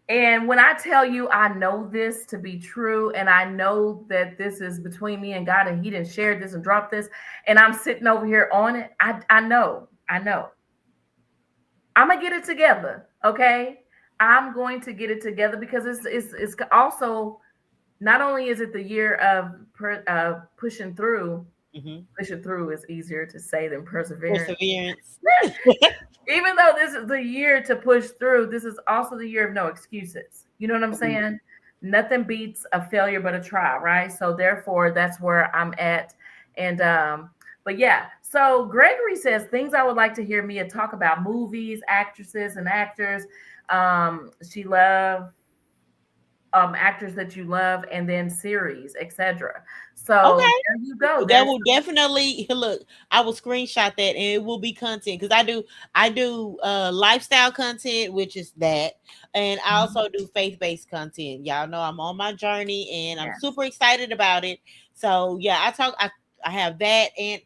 And when I tell you I know this to be true, and I know that this is between me and God, and He didn't share this and drop this, and I'm sitting over here on it, I know. I'm gonna get it together, okay? I'm going to get it together because it's also, not only is it the year of pushing through. Pushing through is easier to say than perseverance. Even though this is the year to push through, this is also the year of no excuses. You know what I'm saying? Nothing beats a failure but a try, right? So therefore, that's where I'm at. And but yeah, so Gregory says things I would like to hear Mia talk about: movies, actresses and actors. She loves actors that you love, and then series, etc. So there you go. That will definitely look. I will screenshot that, and it will be content because I do lifestyle content, which is that, and I also do faith-based content. Y'all know I'm on my journey, and I'm super excited about it. So yeah, I have that. And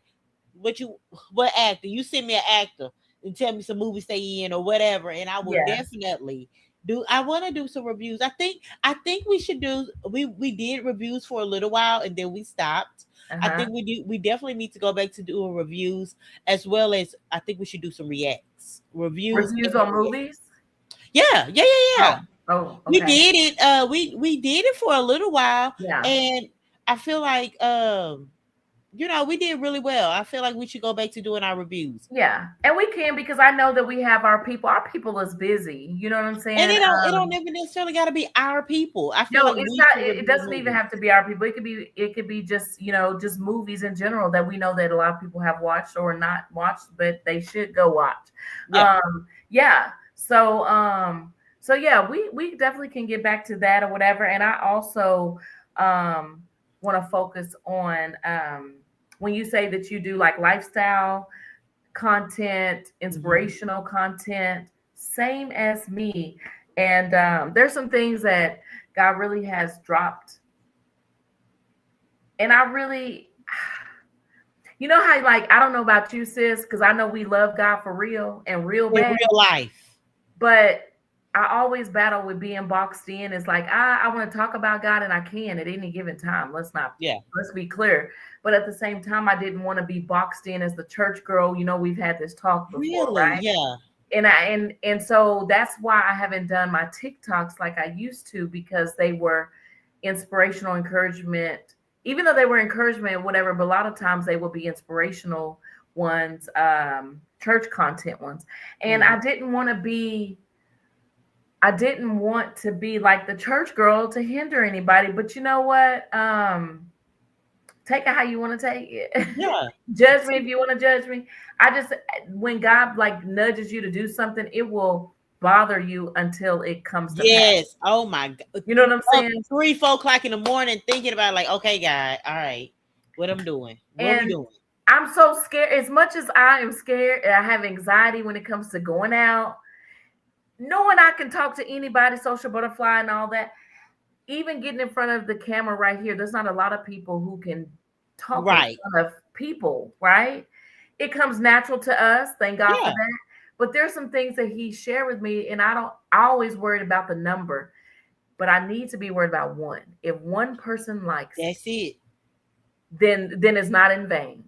what actor? You send me an actor and tell me some movies they in or whatever, and I will definitely do. I want to do some reviews. I think we should do. We did reviews for a little while, and then we stopped. I think we definitely need to go back to doing reviews, as well as I think we should do some reacts. Reviews on movies. Yeah. Oh, okay. We did it. We did it for a little while. Yeah. And I feel like we did really well. I feel like we should go back to doing our reviews. Yeah, and we can, because I know that we have our people. Our people is busy. You know what I'm saying? And it don't even necessarily got to be our people. I feel like it's not. It doesn't even have to be our people. It could be just just movies in general that we know that a lot of people have watched or not watched, but they should go watch. Yeah. So yeah, we definitely can get back to that or whatever. And I also want to focus on when you say that you do like lifestyle content, inspirational content, same as me. And there's some things that God really has dropped. And I really, how, like, I don't know about you, sis, because I know we love God for real and real bad. In real life. But I always battle with being boxed in. It's like, I want to talk about God, and I can at any given time. Let's be clear. But at the same time, I didn't want to be boxed in as the church girl. We've had this talk before, right? Yeah. And so that's why I haven't done my TikToks like I used to, because they were inspirational encouragement, even though they were encouragement, whatever, but a lot of times they will be inspirational ones, church content ones. And I didn't want to be like the church girl to hinder anybody. But you know what? Take it how you want to take it. Yeah. Judge me if you want to judge me. When God like nudges you to do something, it will bother you until it comes to pass. Oh my God. You know what I'm saying? 3, 4 o'clock in the morning thinking about like, okay, God, all right, what I'm doing. What we doing? I'm so scared. As much as I am scared and I have anxiety when it comes to going out, knowing I can talk to anybody, social butterfly and all that, even getting in front of the camera right here, there's not a lot of people who can talk in front of people, right? It comes natural to us. Thank God for that. But there's some things that he shared with me, and I always worried about the number, but I need to be worried about one. If one person likes it, then it's not in vain.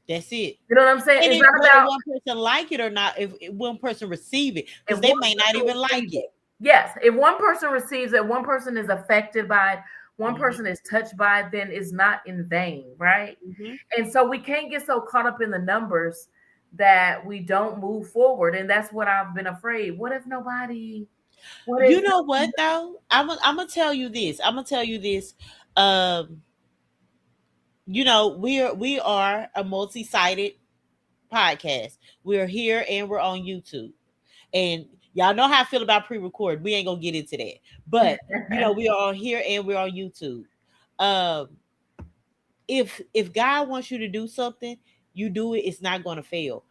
That's it. You know what I'm saying? And it's not about one person like it or not, if one person receive it, because they may not even like it. Yes, if one person receives it, one person is affected by it, one person is touched by it, then it's not in vain, right? And so we can't get so caught up in the numbers that we don't move forward. And that's what I've been afraid. What if nobody? You know what though? I'm gonna tell you this. You know, we are a multi-sided podcast. We're here and we're on YouTube. And y'all know how I feel about pre-record. We ain't gonna get into that. But you know, we are on here and we're on YouTube. If God wants you to do something, you do it, it's not gonna fail.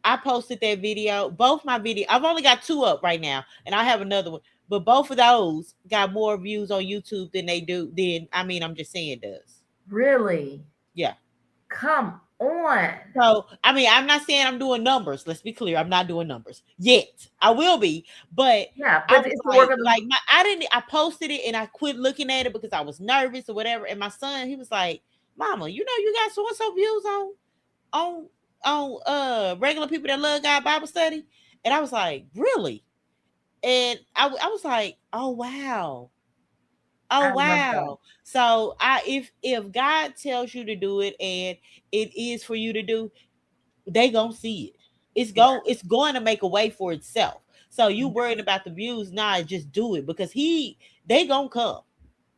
I posted that video, both my video. I've only got 2 up right now, and I have another one. But both of those got more views on YouTube than I'm just saying does. Really? Yeah. Come on. So, I'm not saying I'm doing numbers. Let's be clear. I'm not doing numbers yet. I will be, but it's the work of I posted it and I quit looking at it because I was nervous or whatever. And my son, he was like, "Mama, you know you got so views on regular people that love God Bible study." And I was like, "Really?" And I was like, "Oh wow." Oh wow. So if God tells you to do it and it is for you to do, they gonna see it. It's going to make a way for itself. So you worried about the views, just do it because they gonna come.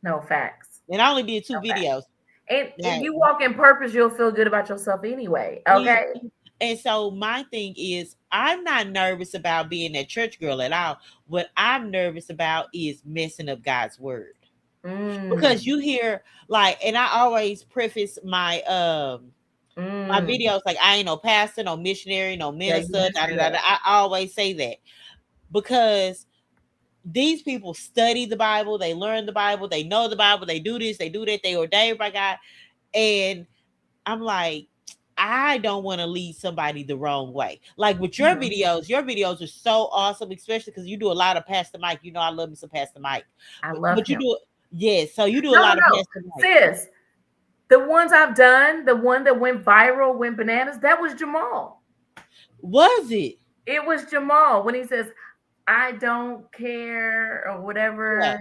No facts. And I only did 2 videos. And if you walk in purpose, you'll feel good about yourself anyway. Okay. And so my thing is, I'm not nervous about being that church girl at all. What I'm nervous about is messing up God's word. Because you hear and I always preface my my videos like, I ain't no pastor, no missionary, no minister. I always say that because these people study the Bible, they learn the Bible, they know the Bible, they do this, they do that, they ordained by God. And I'm like, I don't want to lead somebody the wrong way. Like with your videos are so awesome, especially because you do a lot of Pastor Mike. You know, I love me some Pastor Mike. I love him. You do it. Yes, so you do a lot of Pastor Mike. Sis, the ones I've done, the one that went viral, went bananas, that was Jamal. Was it? It was Jamal when he says, "I don't care" or whatever.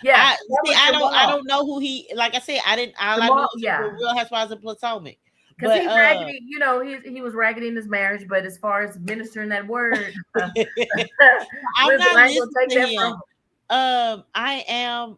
Yeah. I don't know who he. Like I said, I didn't. All I know is Real Housewives of Potomac. Because he's raggedy, you know, he was raggedy in his marriage, but as far as ministering that word, I'm not listening to him. I am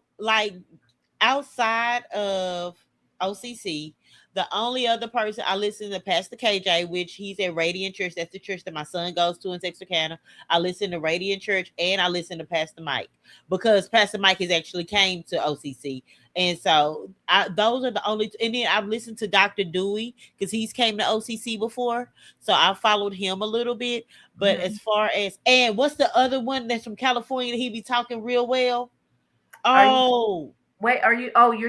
outside of OCC. The only other person I listen to Pastor KJ, which he's at Radiant Church. That's the church that my son goes to in Texarkana. I listen to Radiant Church and I listen to Pastor Mike because Pastor Mike has actually came to OCC. And so those are the only, and then I've listened to Dr. Dewey because he's came to OCC before. So I followed him a little bit. But as far as, and what's the other one that's from California that he be talking real well? You're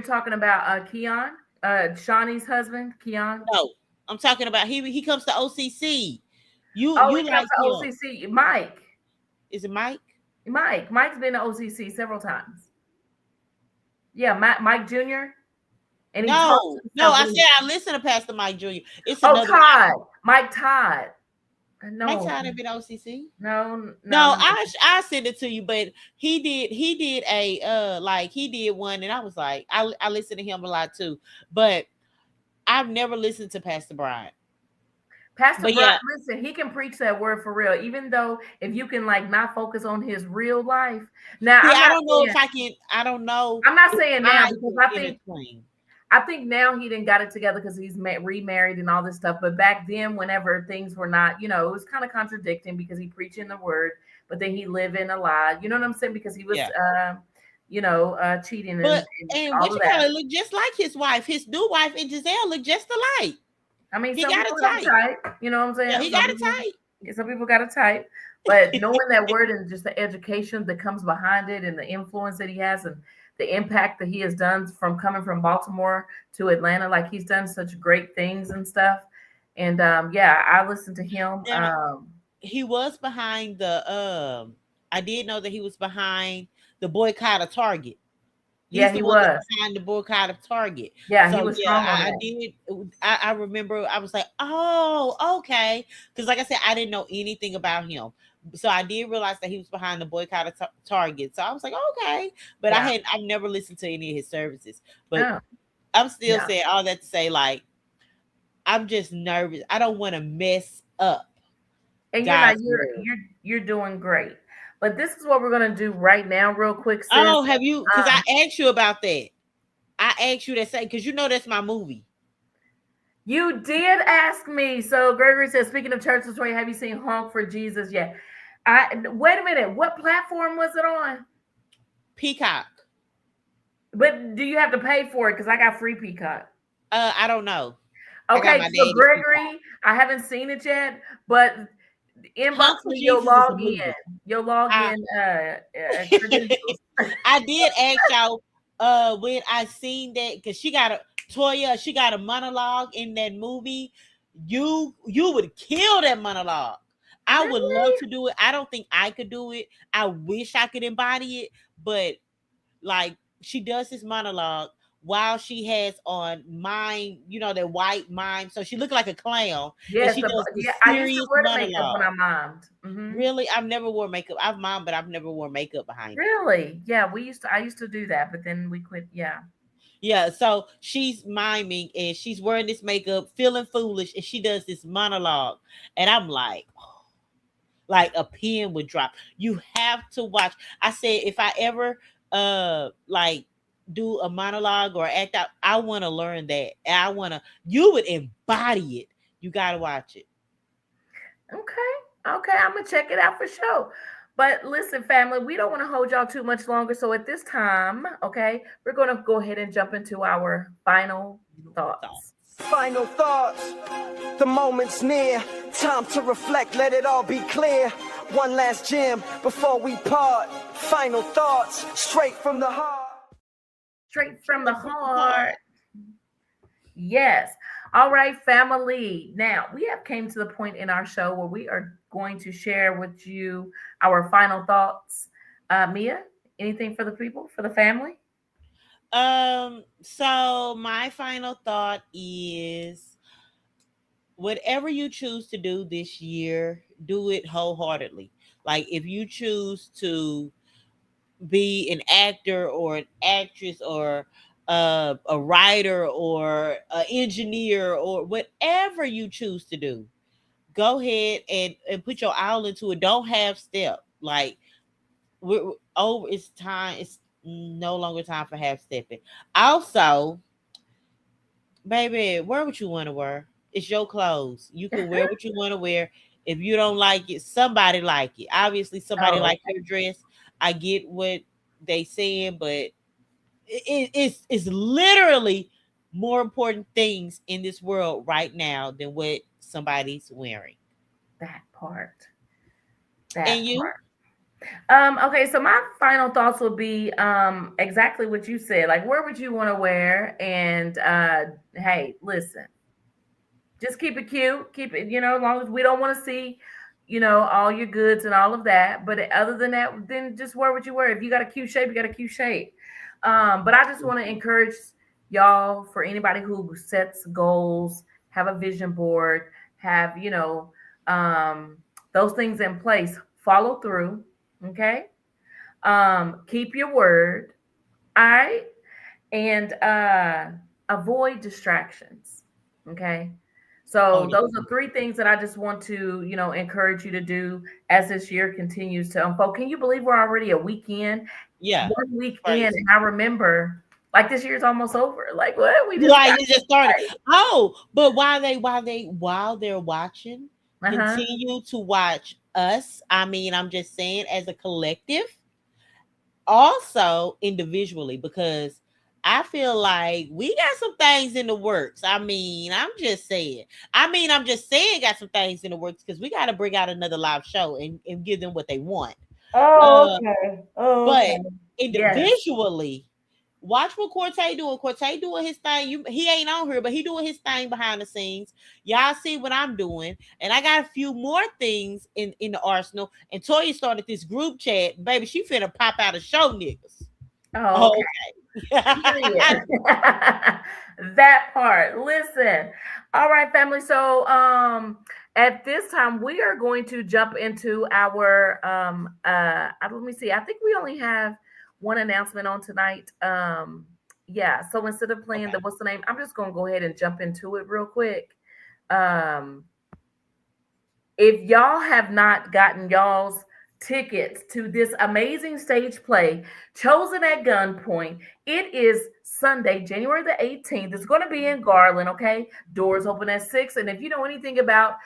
talking about Keon? Shawnee's husband, Keon? No, I'm talking about he comes to OCC. He comes to OCC. Mike. Is it Mike? Mike's been to OCC several times. Yeah, Mike Jr. And I said I listen to Pastor Mike Jr. It's Todd. Mike Todd. No, Mike Todd ain't been OCC. No. I sent it to you, but he did he did one, and I was like, I listen to him a lot too, but I've never listened to Pastor Brian. Pastor But Brock, yeah, listen, he can preach that word for real, even though if you can like not focus on his real life. Now, see, I don't know if I can. I don't know I'm not if saying now I because can entertain. I think now he didn't got it together because he's remarried and all this stuff. But back then, whenever things were not, you know, it was kind of contradicting because he preaching the word, but then he live in a lie. You know what I'm saying? Because he was, Yeah. cheating But and and all what of you that. gotta look just like his wife. His new wife and Giselle look just alike. I mean, He some got people it got a tight. type. You know what I'm saying? Yeah, he got it tight. Some people got a type. But knowing that word and just the education that comes behind it and the influence that he has and the impact that he has done from coming from Baltimore to Atlanta, like he's done such great things and stuff. And I listened to him. Now, he was behind the I did know that he was behind the boycott of Target. He's the he one that's was. behind the boycott of Target. Yeah, he So was yeah, strong on I that. did. I remember. I was like, oh, okay, because like I said, I didn't know anything about him. So I did realize that he was behind the boycott of Target. So I was like, okay, but I've never listened to any of his services. But I'm still saying all that to say, like, I'm just nervous. I don't want to mess up. And God's you're doing great. But this is what we're gonna do right now, real quick, sis. Oh, have you? Because I asked you about that. I asked you that same because you know that's my movie. You did ask me. So Gregory says, speaking of church story, have you seen Honk for Jesus yet? Wait a minute. What platform was it on? Peacock. But do you have to pay for it? Because I got free Peacock. I don't know. Okay, so Gregory, I haven't seen it yet, but inbox me your login. Your login credentials. I did ask y'all when I seen that because she got a monologue in that movie. You would kill that monologue. I would love to do it. I don't think I could do it. I wish I could embody it, but like she does this monologue while she has on mime, you know, that white mime. So she looked like a clown. Yes, and she does this I used to serious wear the monologue. makeup when I mimed. Mm-hmm. Really? I've never wore makeup. I've mimed, but I've never wore makeup behind it. Really? Yeah, I used to do that, but then we quit. Yeah. Yeah, so she's miming and she's wearing this makeup, feeling foolish, and she does this monologue. And I'm like, oh, like a pin would drop. You have to watch. I said if I ever like do a monologue or act out, I want to learn that. And you would embody it. You gotta watch it. Okay, I'm gonna check it out for sure. But listen, family, we don't want to hold y'all too much longer. So at this time, okay, we're gonna go ahead and jump into our final thoughts. Final thoughts. The moment's near. Time to reflect. Let it all be clear. One last gem before we part. Final thoughts. Straight from the heart. Straight from the heart. Yes. All right, family. Now we have came to the point in our show where we are going to share with you our final thoughts. Mia, anything for the people, for the family? So my final thought is whatever you choose to do this year, do it wholeheartedly. Like if you choose to be an actor or an actress or a writer or an engineer or whatever you choose to do, go ahead and put your all into it. Don't half step. Like it's time. It's no longer time for half stepping. Also, baby, wear what you want to wear. It's your clothes. You can wear what you want to wear. If you don't like it, somebody like it. Obviously, somebody like your dress. I get what they saying, but it's literally more important things in this world right now than what somebody's wearing. That part. And you? Okay, so my final thoughts will be exactly what you said. Like, where would you want to wear? And hey, listen, just keep it cute. Keep it, as long as we don't want to see, all your goods and all of that. But other than that, then just wear what you wear. If you got a cute shape, you got a cute shape. But I just want to encourage y'all, for anybody who sets goals, have a vision board, have, those things in place, follow through. Okay. Keep your word. All right. And avoid distractions. Okay. So those are 3 things that I just want to, encourage you to do as this year continues to unfold. Can you believe we're already a weekend? Yeah. 1 week in, and I remember like this year's almost over. Like what? We just started. Oh, but while they're watching, continue to watch us. I mean, I'm just saying as a collective, also individually, because I feel like we got some things in the works. I'm just saying got some things in the works because we got to bring out another live show and give them what they want. Oh, okay. But individually, watch what Cortez doing. Cortez doing his thing. He ain't on here, but he doing his thing behind the scenes. Y'all see what I'm doing. And I got a few more things in the arsenal. And Toya started this group chat. Baby, she finna pop out and show niggas. Oh, okay. That part. Listen. All right, family. So at this time we are going to jump into our let me see. I think we only have one announcement on tonight. So instead of playing the what's the name, I'm just gonna go ahead and jump into it real quick. If y'all have not gotten y'all's tickets to this amazing stage play, Chosen at Gunpoint, it is Sunday, January the 18th. It's going to be in Garland, okay? Doors open at 6. And if you know anything about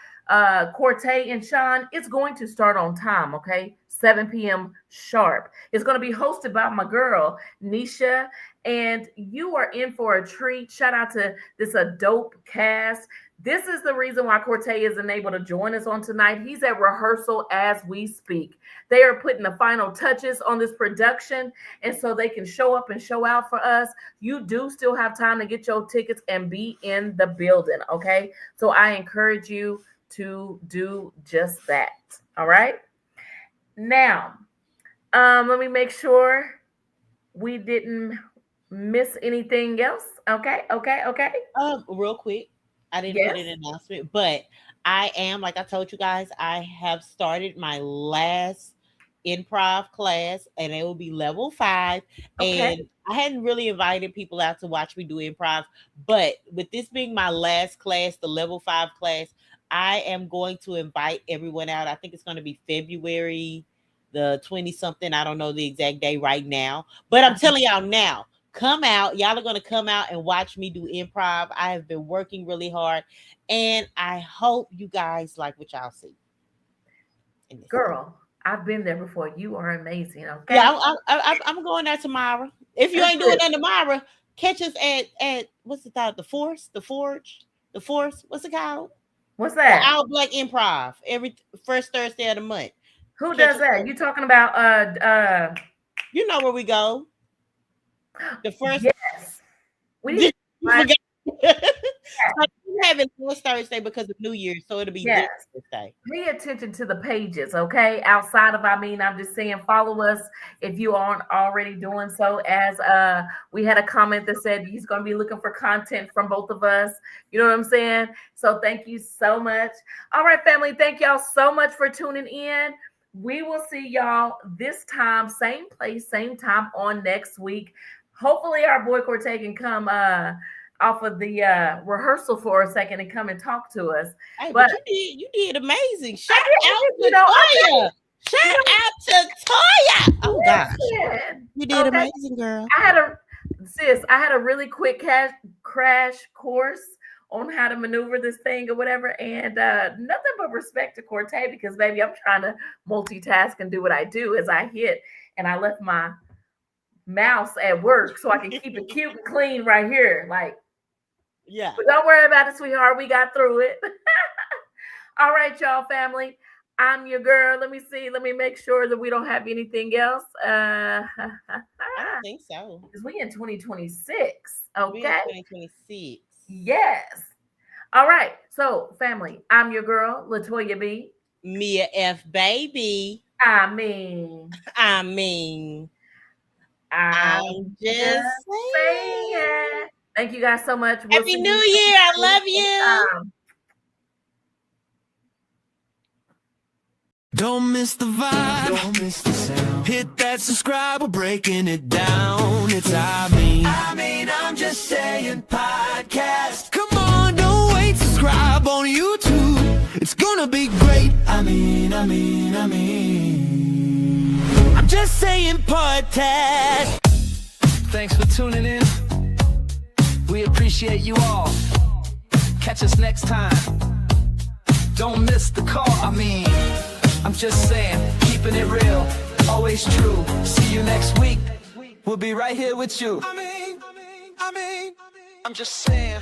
Cortez and Sean, it's going to start on time, okay? 7 p.m. sharp. It's going to be hosted by my girl, Nisha, and you are in for a treat. Shout out to this dope cast. This is the reason why Cortez isn't able to join us on tonight. He's at rehearsal as we speak. They are putting the final touches on this production, and so they can show up and show out for us. You do still have time to get your tickets and be in the building, okay? So I encourage you to do just that, all right? Now, let me make sure we didn't miss anything else. Okay. Real quick. I didn't put an announcement, but I am, like I told you guys, I have started my last improv class, and it will be level 5. Okay. And I hadn't really invited people out to watch me do improv, but with this being my last class, the level 5 class, I am going to invite everyone out. I think it's going to be February the 20-something. I don't know the exact day right now, but I'm telling y'all now. Come out. Y'all are going to come out and watch me do improv. I have been working really hard, and I hope you guys like what y'all see. Girl, I've been there before. You are amazing. Okay. Yeah, I'm going there tomorrow. If you ain't doing that tomorrow, catch us at what's it called? The Force. What's it called? What's that? Our Black Improv every first Thursday of the month. Who does that? You talking about you know where we go. The first, yes, we forgot. We're having this Thursday because of New Year's, so it'll be this Thursday. Pay attention to the pages, okay? Outside of, I'm just saying, follow us if you aren't already doing so. As we had a comment that said he's going to be looking for content from both of us. You know what I'm saying? So thank you so much. All right, family, thank y'all so much for tuning in. We will see y'all this time, same place, same time on next week. Hopefully our boy Cortez can come off of the rehearsal for a second and come and talk to us. Hey, but you did amazing. Shout out to Toya. Shout out to Toya. Oh gosh. You did amazing, girl. I had a really quick crash course on how to maneuver this thing or whatever. And nothing but respect to Cortez, because baby, I'm trying to multitask and do what I do as I hit. And I left my mouse at work so I can keep it cute and clean right here. Like, yeah. But don't worry about it, sweetheart. We got through it. All right, y'all, family. I'm your girl. Let me see. Let me make sure that we don't have anything else. I don't think so. Because we in 2026. Okay. We in 2026. Yes. All right. So, family, I'm your girl, Latoya B. Mia F. Baby. I mean. I'm just saying. Thank you guys so much. Happy New Year. I love you. Don't miss the vibe. Don't miss the sound. Hit that subscribe. We're breaking it down. It's I'm just saying podcast. Come on, don't wait. Subscribe. subscribe on YouTube. It's gonna be great. I'm just saying podcast. Thanks for tuning in. We appreciate you all. Catch us next time. Don't miss the call. I'm just saying, keeping it real, always true. See you next week. We'll be right here with you. I'm just saying.